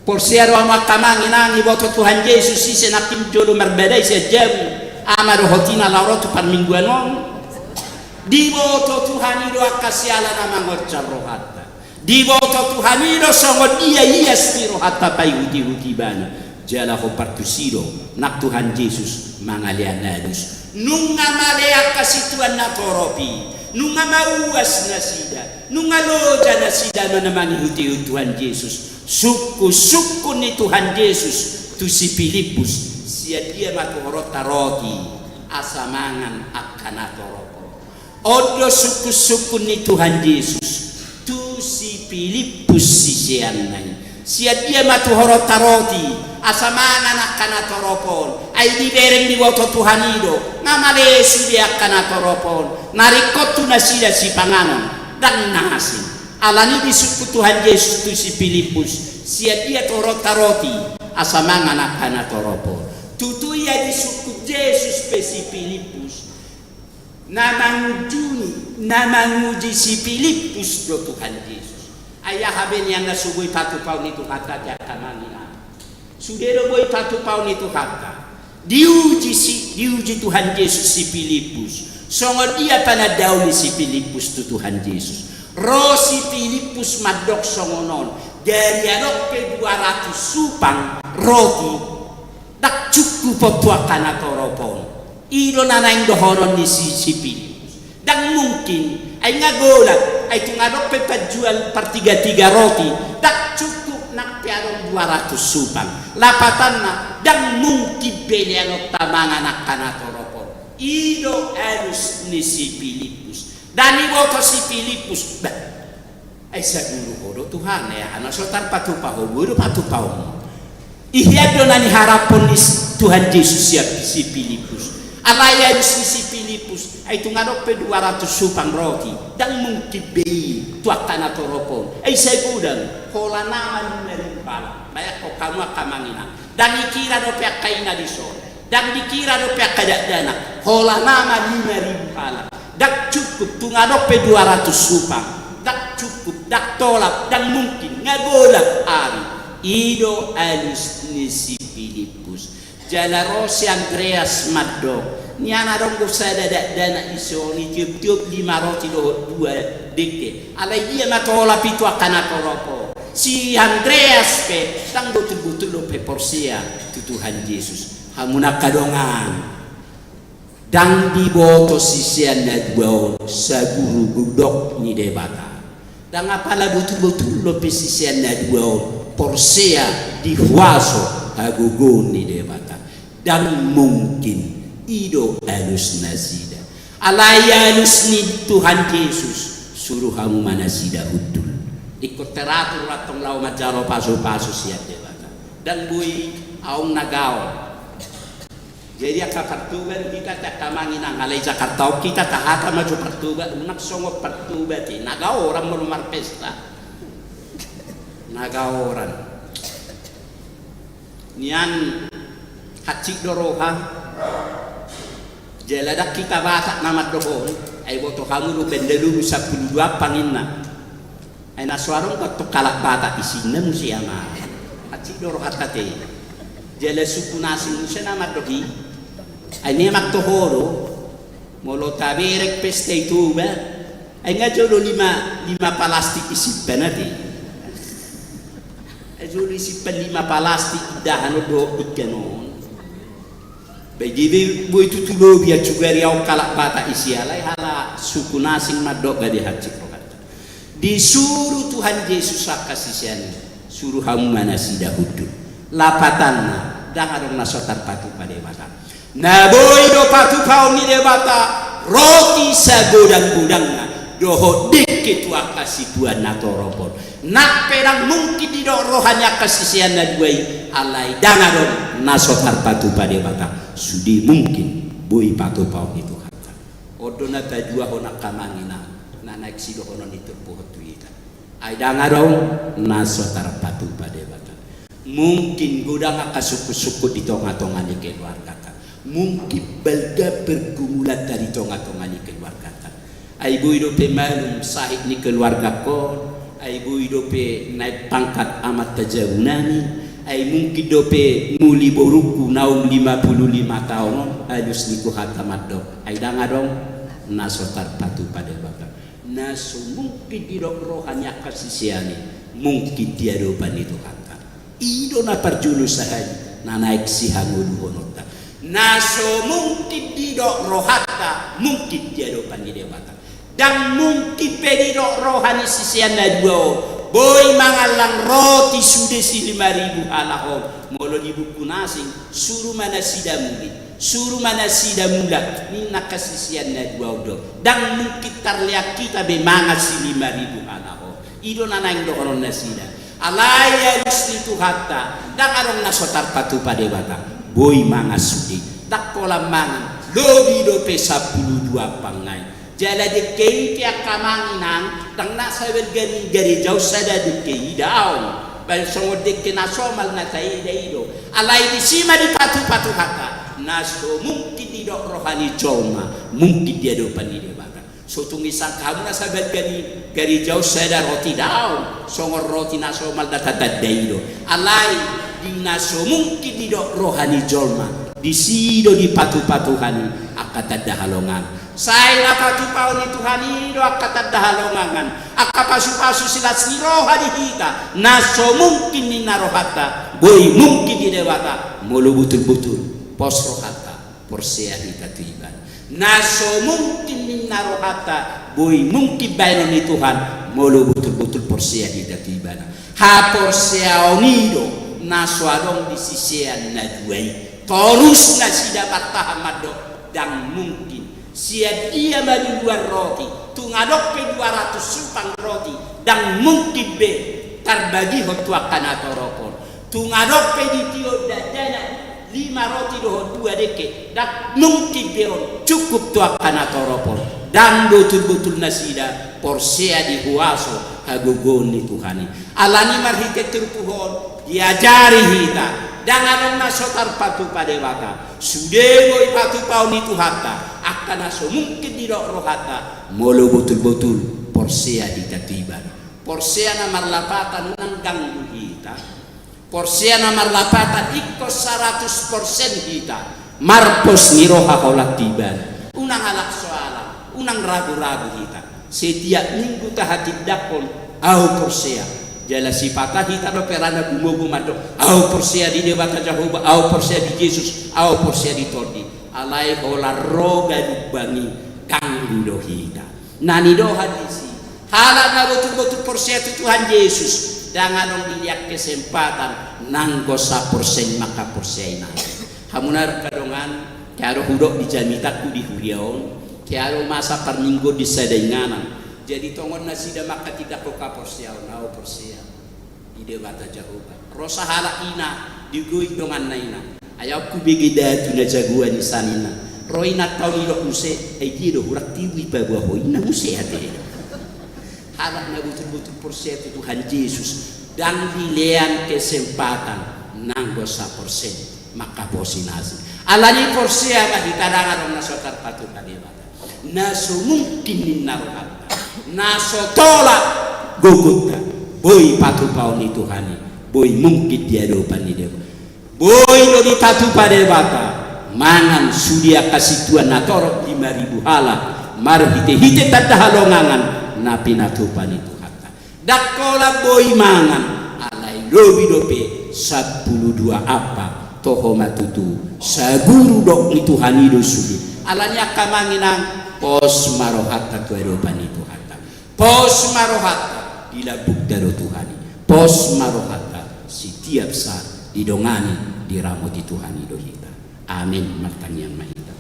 porsia roh hamak kamanginang ibu Tuhan Yesus si senakim jolo merbeda sejam amaro hotina lauro tu par mingguanon di boto Tuhan itu akasiala nama ngojar roh hatta di boto Tuhan itu songo dia stiro hatta payuti bana jala ho partusiro nak Tuhan Yesus mangalianadus nunga malea kasih Tuhan na toropi nunga mauas nasida nunga loja nasida no namangi huti Tuhan Yesus suku ni Tuhan Yesus tu si Filipus sia dia matuhorota roti asamangan akan atoropo odo suku ni Tuhan Yesus tu si Filipus si sianai sia dia matuhorota roti asamangan akan atoropon ay libereng di woto Tuhan ido ngamalesu dia akan atoropon narikotu nasida si panganon dan nahasin alani di suku Tuhan Yesus tu si Filipus sia dia torota roti asamangan akan atoropo tutu ya di suku Yesus pe si Filipus namanguji si Filipus do Tuhan Yesus ayah haben yang nasugui patu paun itu kata dia kamangina sudero boy patu paun itu kata diuji Tuhan Yesus si Filipus songo dia pada dauli si Filipus tu Tuhan Yesus ro si Filipus madok songonon dari adok ke 200 supang roti dak cukup potuakan atau ropon ilo nanaing dohoron ni si Filipus dan mungkin ay ngagolat ay tungadok pe jual per 3 roti dak cukup nak piarong 200 supang lapatan na dan mungkin belian tamangan akan atau ropon ilo harus ni si Filipus dan iboto si Filipus ay sa guru hodo Tuhan ya anak sotar patupa ho guru patupa ho ihya nani harapon ni Tuhan Yesus siap si Filipus alaya si Filipus ay tungadok pe 200 supang roti dan mungkin bei tuakan atau ropon ay sa gudang hola naman meron pala bayak ko kamu akamangina dan ikira do pe kaina di so dan dikira do pe kadadana hola naman 5,000 pala dak cukup tungadok pe 200 supang dak cukup dak tolak dan mungkin ngagolak ari ido alus ni si Filipus jala rosi Andreas maddo niana dong sada dana iso ni tiup 5 roti do 2 deke ala dia matola pitu akan atoropo si Andreas pe tang betul-betul lo pe porsia tu Tuhan Yesus hamuna kadongan dan diboto sisian na duaon sa guru gudok ni debata dan apala betul-betul lo pe sisian na duaon porsia di huaso agugun ni debata dan mungkin ido alus nasida alaya alus ni Tuhan Yesus suruh kamu manasida udul ikut teratur ratong lau majaro pasu-pasu siap debata dan bui aung nagao jadi akapartuban kita tak kamangin ang alay Jakarta kita tak hata maju pertuba unak songo pertuba ti nagao orang melumar pesta nagao orang nian hacik doroha jeladak kita batak nama dohon ay boto kamu lu bendelu bisa 12 panginna ay naswarong kato kalak bata isinna musiama hacik doroha tate jela suku nasi musia nama dohi ay niya magtohoro molo taberek peste itu ba ay nga jolo 5 plastik isip natin ay jolo isip 5 plastik dahan do ikanon Begitu boy itu tulo biar juga riau kalak bata isi alai hala suku nasing madok gadi haji rohata. Disuruh Tuhan Yesus akasisian suruh hamu mana sida hudu. Lapatanna dangarong nasotar patu pada mata. Na boy do patu pau ni debata roti sagodang-godangna doho deke tu akasi Tuhan natorobon. Nak perang mungkin di dok rohani akasisian na duai alai dangarong nasotar patu pada mata. Sudi mungkin boy patu pau itu kata. Odona tajua hona kamangina na naik sido hono itu pohon tuita. Ai dangarong nasotar patu pada mata. Mungkin godang akasuku-suku di tonga-tonga ni keluarga. Mungkin balda pergumulan dari tonga-tonga ni keluarga. Ai boy do pe malum sahib ni keluarga ko, ai boy do pe naik pangkat amat tajawunani. Ai mungkin dope muli boruku naum 55 tahun halus niku hatamat dok. Ai dangadong nasotar patu pada bapak. Naso mungkin dirok rohani akasisiani mungkin dia dopan itu kata. Ido na parjulu sahai na naik sihangulu honota. Naso mungkin dirok rohata mungkin dia dopan di debata. Dan mungkin pedirok rohani sisian na dua. Boy mangalang roti sudah si 5.000 alahom molo di buku nasing suruh mana sida muli suruh mana sida mula ni nakasisian na dua do dan mungkin terlihat kita be manga si 5.000 alahom ido nanang do konon na sida alaya rusli tu hatta dan arong nasotar patu pada bata boy manga sudi tak pola mangan lobi do pe 12 pangai jala de kei ke akamanginan tang na saber gari jauh sada de kei daun bal songo de ke na somal na tai deido alai di sima di patu-patu haka naso mungkin di dok rohani joma mungkin dia do pani de baka so tungisan kamu na saber gari jauh sada roti daun songo roti na somal da tata deido alai di naso mungkin di dok rohani joma di sido di patu-patu hani akata dahalongan. Saya patu pau ni Tuhan ini doa kata dahalongangan. Akapasu-pasu silat roha di hita. Naso mungkin ni narohata. Boy mungkin di dewata. Mulu betul-betul pos rohata. Porsia hita tiba. Naso mungkin ni narohata. Boy mungkin bayron ni Tuhan. Mulu betul-betul porsia hita tiba. Ha porsia onido. Naso adong di sisian na duai. Torus na sida patah dan mungkin sia dia bagi luar roti tu ngadok ke 200 supang roti dan mungkin be terbagi hotu akan atau rokon tu ngadok ke di tio dadana 5 roti doh 2 deke dan mungkin be cukup tu akan atau rokon dan betul-betul nasida porsia di huaso hagogon ni Tuhani alani marhite terpuhon diajari hita dan adong nasotar patu pada baka sudego patu pau ni Tuhata akan naso mungkin tidak rohata molo betul-betul porsia di katiban porsia nomor lapatan nanggang hita porsia nomor lapatan ikut 100% hita marpos ni roha kolak tiban unang alak soalan unang ragu-ragu hita setiap minggu tahati dakon au porsia jala sifata hita do perana gumogu mado au porsia di dewata Jehovah au porsia di Yesus au porsia di Todi alai hola roga dubangi kang do hita nani do hadisi hala na betul-betul porsia itu Tuhan Yesus jangan dilihat kesempatan nanggo 1% maka porsia ina hamunar kadongan karo hudok di jamitaku di huriaon karo masa per minggu di sedenganan jadi tongon nasida maka tidak koka porsia nao porsia di dewata Jehovah rosa hala ina digoi dongan naina ayaw ku bigida tu na jaguan sanina roina tau ni do muse ay di do hurak tiwi pa buah hoina muse ate hala na betul-betul porsia itu Tuhan Yesus dan dilean kesempatan nanggo 1% maka posinasi alani porsia ka hitarangan na sotar patu kadewata naso mungkin ninnarohat naso tolak gugutkan boy patu pau ni Tuhani boy mungkin dia dopan ni dewa boy do di patu pada bata mangan sudia kasih Tuhan natorok 5.000 hala marhite tanda halongangan napi natupan itu kata dakola boy mangan alai lobi dope 12 apa toho matutu saguru dok ni Tuhan ido sudi alanya kamanginang pos marohata tu eropani Tuhan pos marohata dilabuk daro Tuhan pos marohata setiap saat didongani diramoti Tuhan ido kita amin martanyang mahita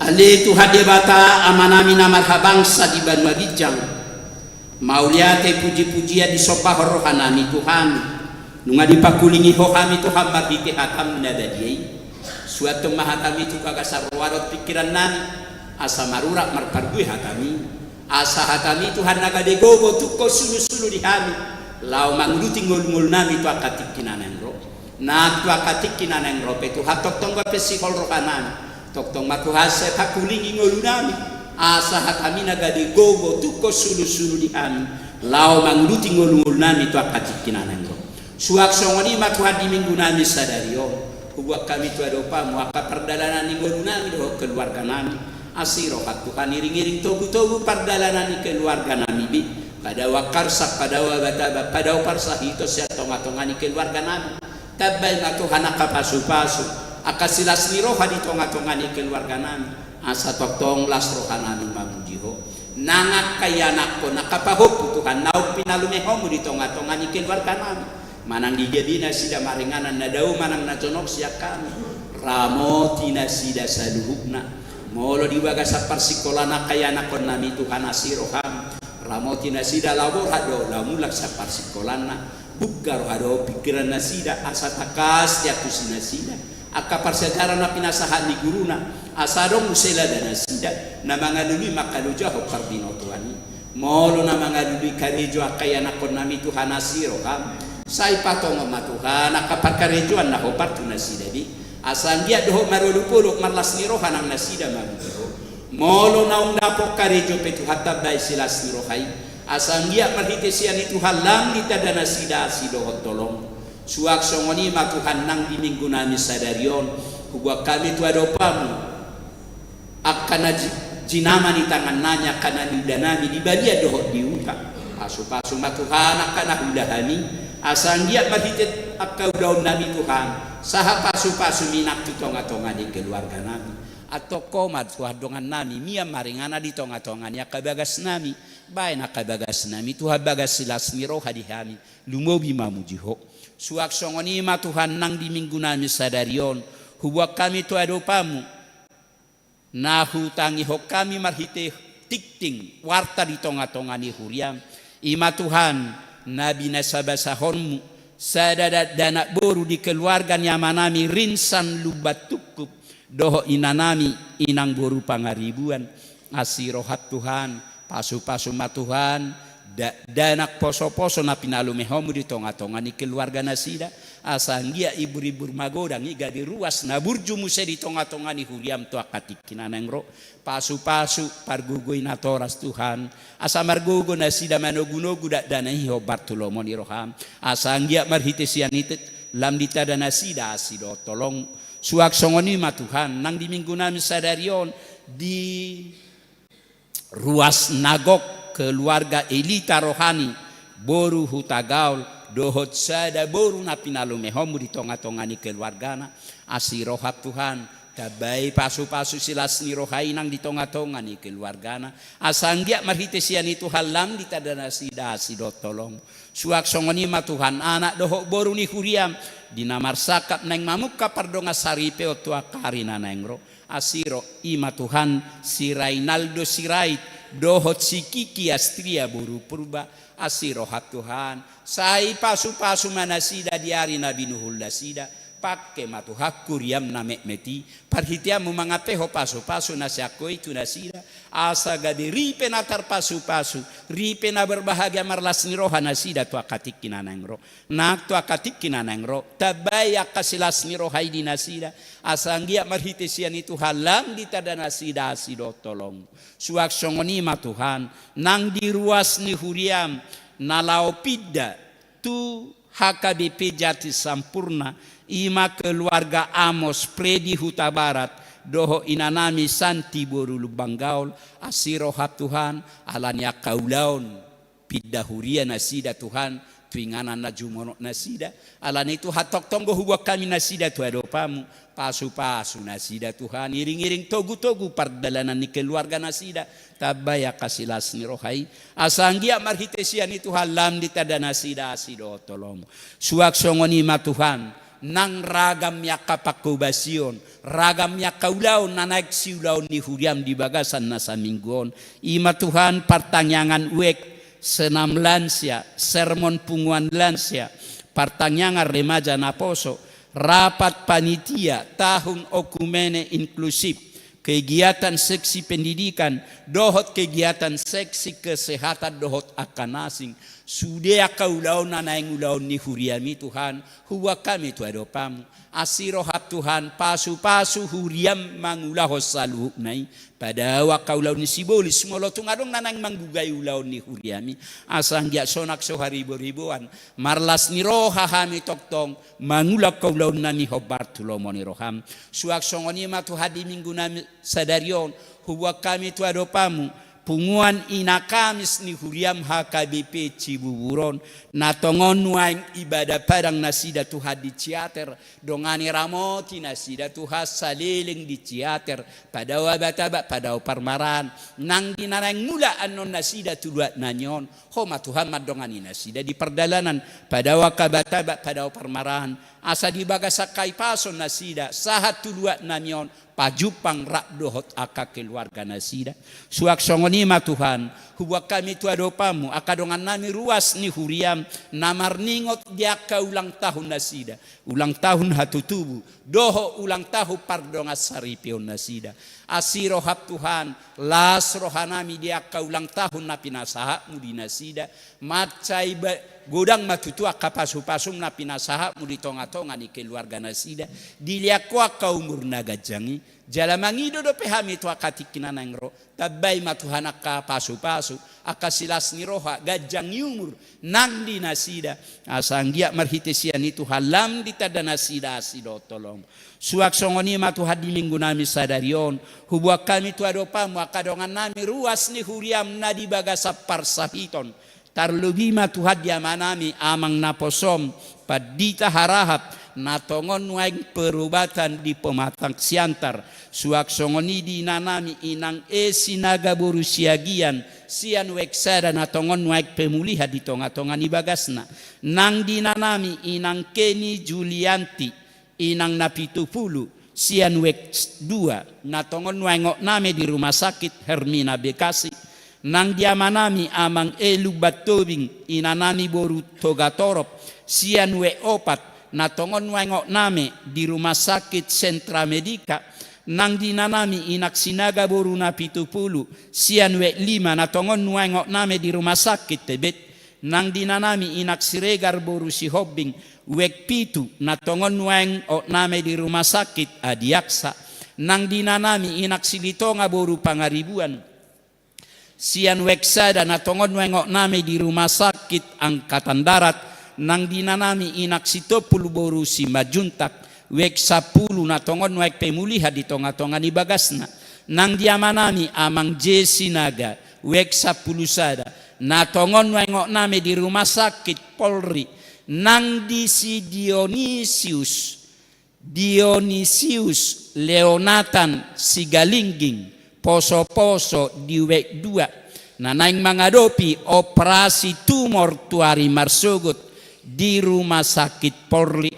ale Tuhan debata amanami na marhabangsa di banmagijang mauliate puji-pujian di sopah rohanami Tuhan nunga dipakulingi ho kami Tuhan bagiti hakam na dadiyay suatu mahatami tu kagasarwarot pikiran nami asa marurak marpargui hatami asa hatami Tuhan nagadegogo tuko sulu-sulu di kami lau mangruti ngul-ngul nami tu akatik kinaneng ro na tu akatik kinaneng ro petu hatok tongga pesikol rohanami tok tong makuhase pakulingi ngul nami asa hatami nagadegogo tuko sulu-sulu di kami lau mangruti ngul-ngul nami tu akatik kinaneng ro suak songoni makuha di minggu nami sadario huwag kami tu adopa muaka perdalanan ni ngulu nami doh keluarga nami asiro kat Tuhan iring-iring togu-togu perdalanan ni keluarga nami bi pada wakarsak pada wabata pada waparsa hito siya tonga-tonga ni keluarga nami tabay na Tuhan akapasu-pasu akasilas ni roha di tonga-tonga ni keluarga nami asa toktong las roha nami mamujiho nangak kayanak ko nakapahop Tuhan nauk pinalumehomu di tonga-tonga ni keluarga nami manang dijadina sida maringanan na daw manang naconok siya kami ramoti na sida sa luhukna molo dibaga sa parsikolana kaya nakon nami Tuhan asiroham ramoti na sida labor hado lamulak sa parsikolana bugar hado pikiran na sida asa takas tiatu sina sida aka parsejaran na pinasahan ni guruna asadong musela na sida na mga luli makalujaho pardino tuani molo na mga luli karejo kaya nakon nami Tuhan asiroham sai patong matuhan akaparkarejuan na hopar tu nasida di asang dia doh marulupuluk marlas ni roha nang nasida mabuho molo naung dapok karejo petu hatta bai silas ni rohai asang dia marhitesian itu halang ditada nasida sidoh tolong suak songoni matuhan nang di minggu nami sadarion hubwa kami tu adopamu akana jinama ni tangan nanya kana nidanami di balia doh diuta pasu-pasu matuhan akana hudahani asang dia mahitet akau daun nami Tuhan saha pasu-pasu minak tu tonga-tonga di keluarga nami atau komat tuah dongan nami mia maringana di tonga-tonga ni akabagas nami baik akabagas nami Tuhan bagas silas niro hadihami lumobi mamujiho suak songoni ma Tuhan nang di minggu nami sadarion hubuak kami tu adopamu nahu tangi hok kami marhite tikting warta di tonga-tonga ni huriam ima Tuhan Nabi nasabasahonmu sadadat danak boru di keluarga nyamanami rinsan lubat tukup doho inanami inang boru pangaribuan asirohat Tuhan pasu-pasu matuhan danak poso-poso na pinalumehomu di tonga-tonga ni keluarga nasida asang dia ibu-ibu magodang iga di ruas na burju muse di tonga-tonga ni huriam tu akatikinan engro pasu-pasu pargugoy na toras Tuhan asa margugo na sida manogunogu dak danahi ho Bartolomo ni roham asang dia marhitesian itet lam ditada na sida asido tolong suak songoni ma Tuhan nang di minggu nami sadarion di ruas nagok keluarga elita rohani boru hutagaul dohot sada boru na pinalumehomu di tonga-tonga ni keluargana asirohat Tuhan tabai pasu-pasu silas ni rohai nang di tonga-tonga ni keluargana asang dia marhitesian itu halam di tadana sida sidot tolong suak songoni ma Tuhan anak dohok boru ni huriam dinamar sakap neng mamuk kapardonga saripe otua karina nengro asiro ima Tuhan si Rainaldo Sirait dohot si Kiki Astria boru purba asiro hat Tuhan sai pasu-pasu manasida diari Nabi Nuhul dasida pakai matu hakku riam namek meti parhitiamu mangapeho pasu-pasu nasiako itu nasida asa gadi ripe natar pasu-pasu ripe na berbahagia marlas niroha nasida tu akatik kinanengro nak tu akatik kinanengro tabaya kasilas niroha di nasida asanggia marhitesian itu halang di tada nasida asido tolong suak songoni ma Tuhan nang di ruas ni huriam nalau pida tu HKBP Jati Sampurna ima keluarga Amos Predi Huta Barat doho inanami Santi boru lubang gaul asirohat Tuhan alanya kaulaun pidda huria nasida Tuhan tuinganan na jumonok na sida. Alan itu hatok tonggo huwag kami na sida tu adopamu. Pasu-pasu na sida Tuhan. Iring-iring togu-togu pardalanan ni keluarga na sida. Tabaya kasilas ni rohai. Asanggia marhitesian itu halam di tada na sida asido tolong. Suak songoni ma Tuhan. Nang ragam ya kapakubasyon. Ragam ya kaulaw na nagsiulaw ni huriam di bagasan na sa mingguon. Ima Tuhan pertanyaan uek senam lansia. Sermon punguan lansia. Pertanyaan remaja na poso. Rapat panitia tahun okumene inklusif, kegiatan seksi pendidikan, dohot kegiatan seksi kesehatan, dohot akan asing. Sudah kaulau nanaing ulau ni huriami Tuhan, huwa kami tu adopamu. Asirohat Tuhan, pasu-pasu huriam mangulah saluh nai. Pada wakaulau ni sibolis, molotung adong nanang manggugai ulau ni huriami. Asang dia sonak soharibu-ribuan. Marlas ni roha hami toktong, mangulah kaulau nami hobar tulomoni roham. Suak songoni matu hadi minggu nami sadarion, huwa kami tu adopamu. Punguan inakamis ni huriam HKBP Cibuburon natongon nuaing ibadah padang nasida tuha di ciater dongani ramoti nasida tuha saliling di ciater pada wabataba pada parmaran nang dinarang mula anon nasida tuduat nanyon homa tuhan madongani nasida di perdalanan pada wakabataba pada parmaran asa di bagasakai pason nasida sahat tuduat nanyon pajupang rak dohot aka keluarga nasida suak songonima Tuhan huwag kami tu adopamu akadongan nami ruas ni huriam namar ningot dia ka ulang tahun nasida ulang tahun hatutubu doho ulang tahun pardonga saripion nasida asiro hap Tuhan las rohanami dia ka ulang tahun na pinasaha mu di nasida macai godang matutua kapasu-pasum na pinasaha mu di tonga-tonga ni keluarga nasida diliakwa ka umur nagajangi jalamangido do pehami tu akatikina nangro tabay matuhan ka pasu-pasu akasilas ni roha gajang umur nang di nasida asanggia marhitesian itu halam di tada nasida asido tolong suak songoni matuhan di minggu nami sadarion hubuak kami tu adopamu akadongan nami ruas ni huriam na di bagasap parsahiton tarlubima Tuhan diamanami amang naposom padita harahap natongon waing perubatan di pematang siantar suak songoni di nanami inang sinaga boru siagian sian weksada natongon waing pemulihan di tonga-tonga ni bagasna nang di nanami inang Keni Julianti inang napitupulu sian weks 2 natongon waing name di rumah sakit Hermina Bekasi nang diamanami amang elu batobing inanami boru togatorop sian we opat natongon wengok name di rumah sakit sentra medika nang dinanami inak sinaga boru na pitupulu sian we 5 natongon wengok name di rumah sakit Tebet nang dinanami inak siregar boru si hobbing wek pitu natongon wengok name di rumah sakit Adiaksa nang dinanami inak silitonga boru Pangaribuan sian weksada natongon wengok name di rumah sakit Angkatan Darat nang dinanami inak sitopulu boru si Majuntak wek 10 natongon wek pemulihan di tonga-tonga ni bagasna nang diamanami amang Jesinaga wek 10 sada natongon wengok name di rumah sakit Polri nang di si Dionisius Leonatan Sigalingging poso-poso di wek 2 nanaing mangadopi operasi tumor tuari marsogot di rumah sakit Polri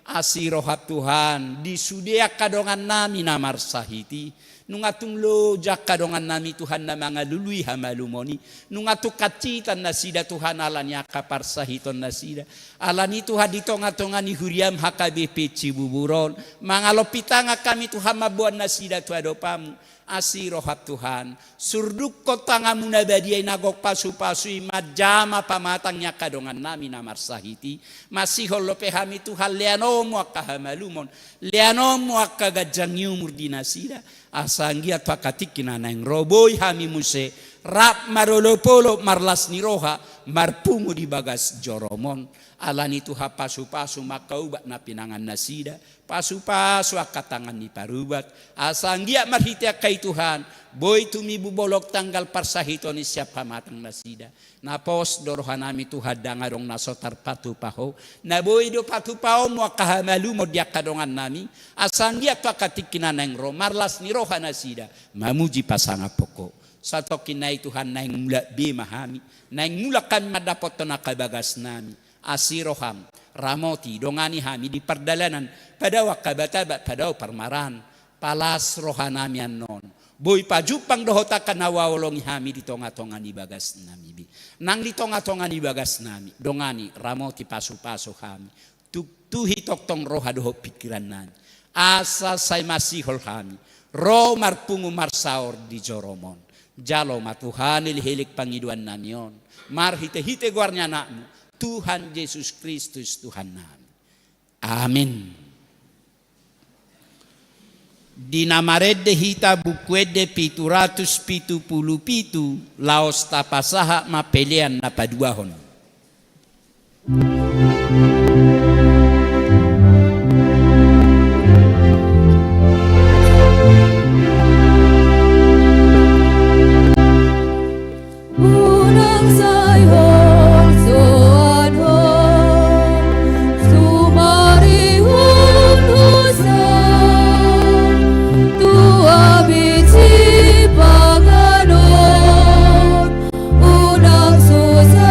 asirohat Tuhan disudia kadongan nami namar sahiti nungatung lojak kadongan nami Tuhan na mga lului hamalumoni nungatung kacitan nasida Tuhan alanya kapar sahiton nasida alani Tuhan di tonga-tonga ni huriam HKBP Cibuburon mangalopitanga kami Tuhan mabuan nasida tu adopamu asirohat Tuhan surduk kotanga munabadiay nagok pasu-pasu majama pamatangnya kadongan nami namar sahiti masih holope hami Tuhan leanomu akahamalumon leanomu akagajang yumur dinasida asanggia pakatikin nang roboy hami muse rap marolopolo marlas ni roha marpungu di bagas joromon alani Tuhan pasu-pasu makaubat na pinangan nasida pasu-pasu akatangan ni parubat asanggia marhitia kay Tuhan boy tumibu bolok tanggal parsahito ni siapa matang nasida. Napos dorohanami Tuhan dangarong nasotar patu paho. Na boy do patu paho mo kahamalu mo dia kadongan nami. Asan dia pakatikinan ng ro. Marlas ni roha nasida. Mamuji pasanga poko. Sa tokinay Tuhan na mula bimahami. Na mula kami madapot to nakabagas nami. Asiroham. Ramoti dongani hami di perdalanan. Padawa kabataba padaw parmaran. Palas rohanami anon. Boy pajupang dohota kanawawolong hami di tonga-tonga ni bagas nami. Nang di tonga-tonga ni bagas nami. Dongani ramoti pasu-pasu hami. Tuhi toktong roha doho pikiran nami. Asa say masihol hami. Ro marpungu marsaor di joromon. Jalo matuhan ilihilik pangiduan namion. Marhite-hite guarnya nakmu. Tuhan Yesus Kristus Tuhan nami. Amin. Dinamarede hita bukwede 777 laos tapasaha mapelean na paduahon. Unang sayong suadhon, sumarihon husay, tua bici paganon, unang susaruhan.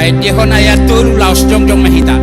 Kahit di ko na yatul, laos jong mahita.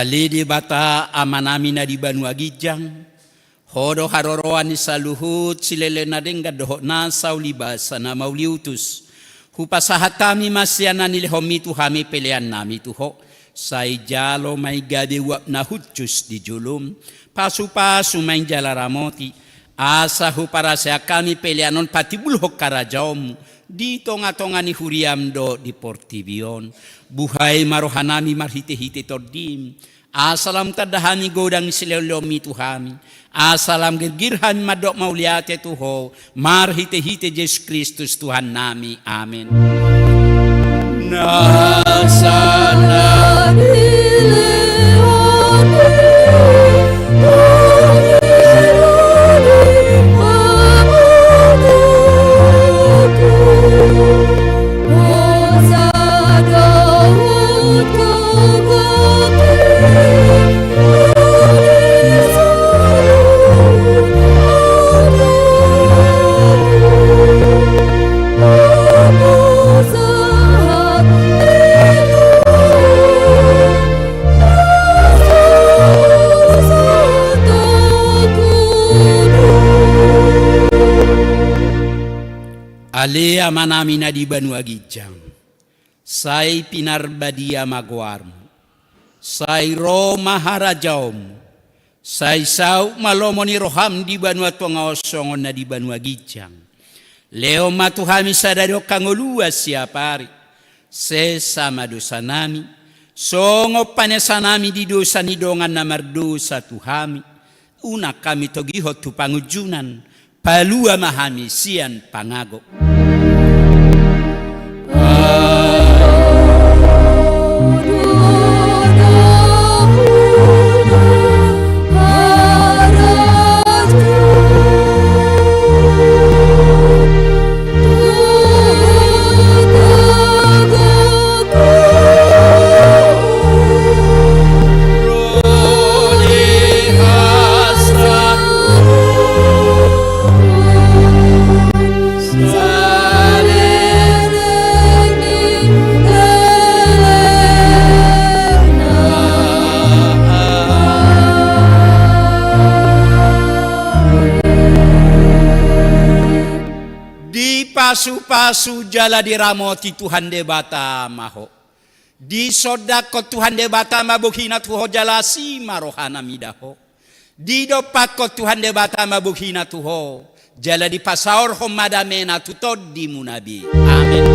Ali di bata amanami na di Banua Gijang, hodo haroroan ni saluhut silele na ding gadoho na saulibasa na mauliutus. Hupasahat kami masyana nilihomi tuhami pelean nami tuho. Say jalo may gadewap na hutjus di julum. Pasu-pasu may jalaramoti. Asa hupara saya kami peleanon patibulhok karajom. Dito nga tonga ni Huriamdo di Portivion. Buhay marohanami marhite-hite tordim. Asalam tadahani godang silolomi tuhami. Asalam gergirhan madok mauliate tuho. Marhite-hite Yesus Kristus Tuhan nami. Amin. Nasana Ale amanami na di Banua Gijang, say pinarbadia magwarmo, say ro maharajaom, say saw malomo ni roham di Banua Tuangaosongon na di Banua Gijang. Leo matuhami sa dario kanguluas siya pari, se sama dosa nami, songo panesa nami di dosa ni dongan na mardosa tuhami, una kami togihot tu pangujunan, palua mahami sian pangago. Pasu-pasu jala diramoti Tuhan debata maho. Di sodako Tuhan debata mabuhina tuho jala si marohana midaho. Di dopako Tuhan debata mabuhina tuho. Jala di pasaor homadamena tutod di munabi. Amin.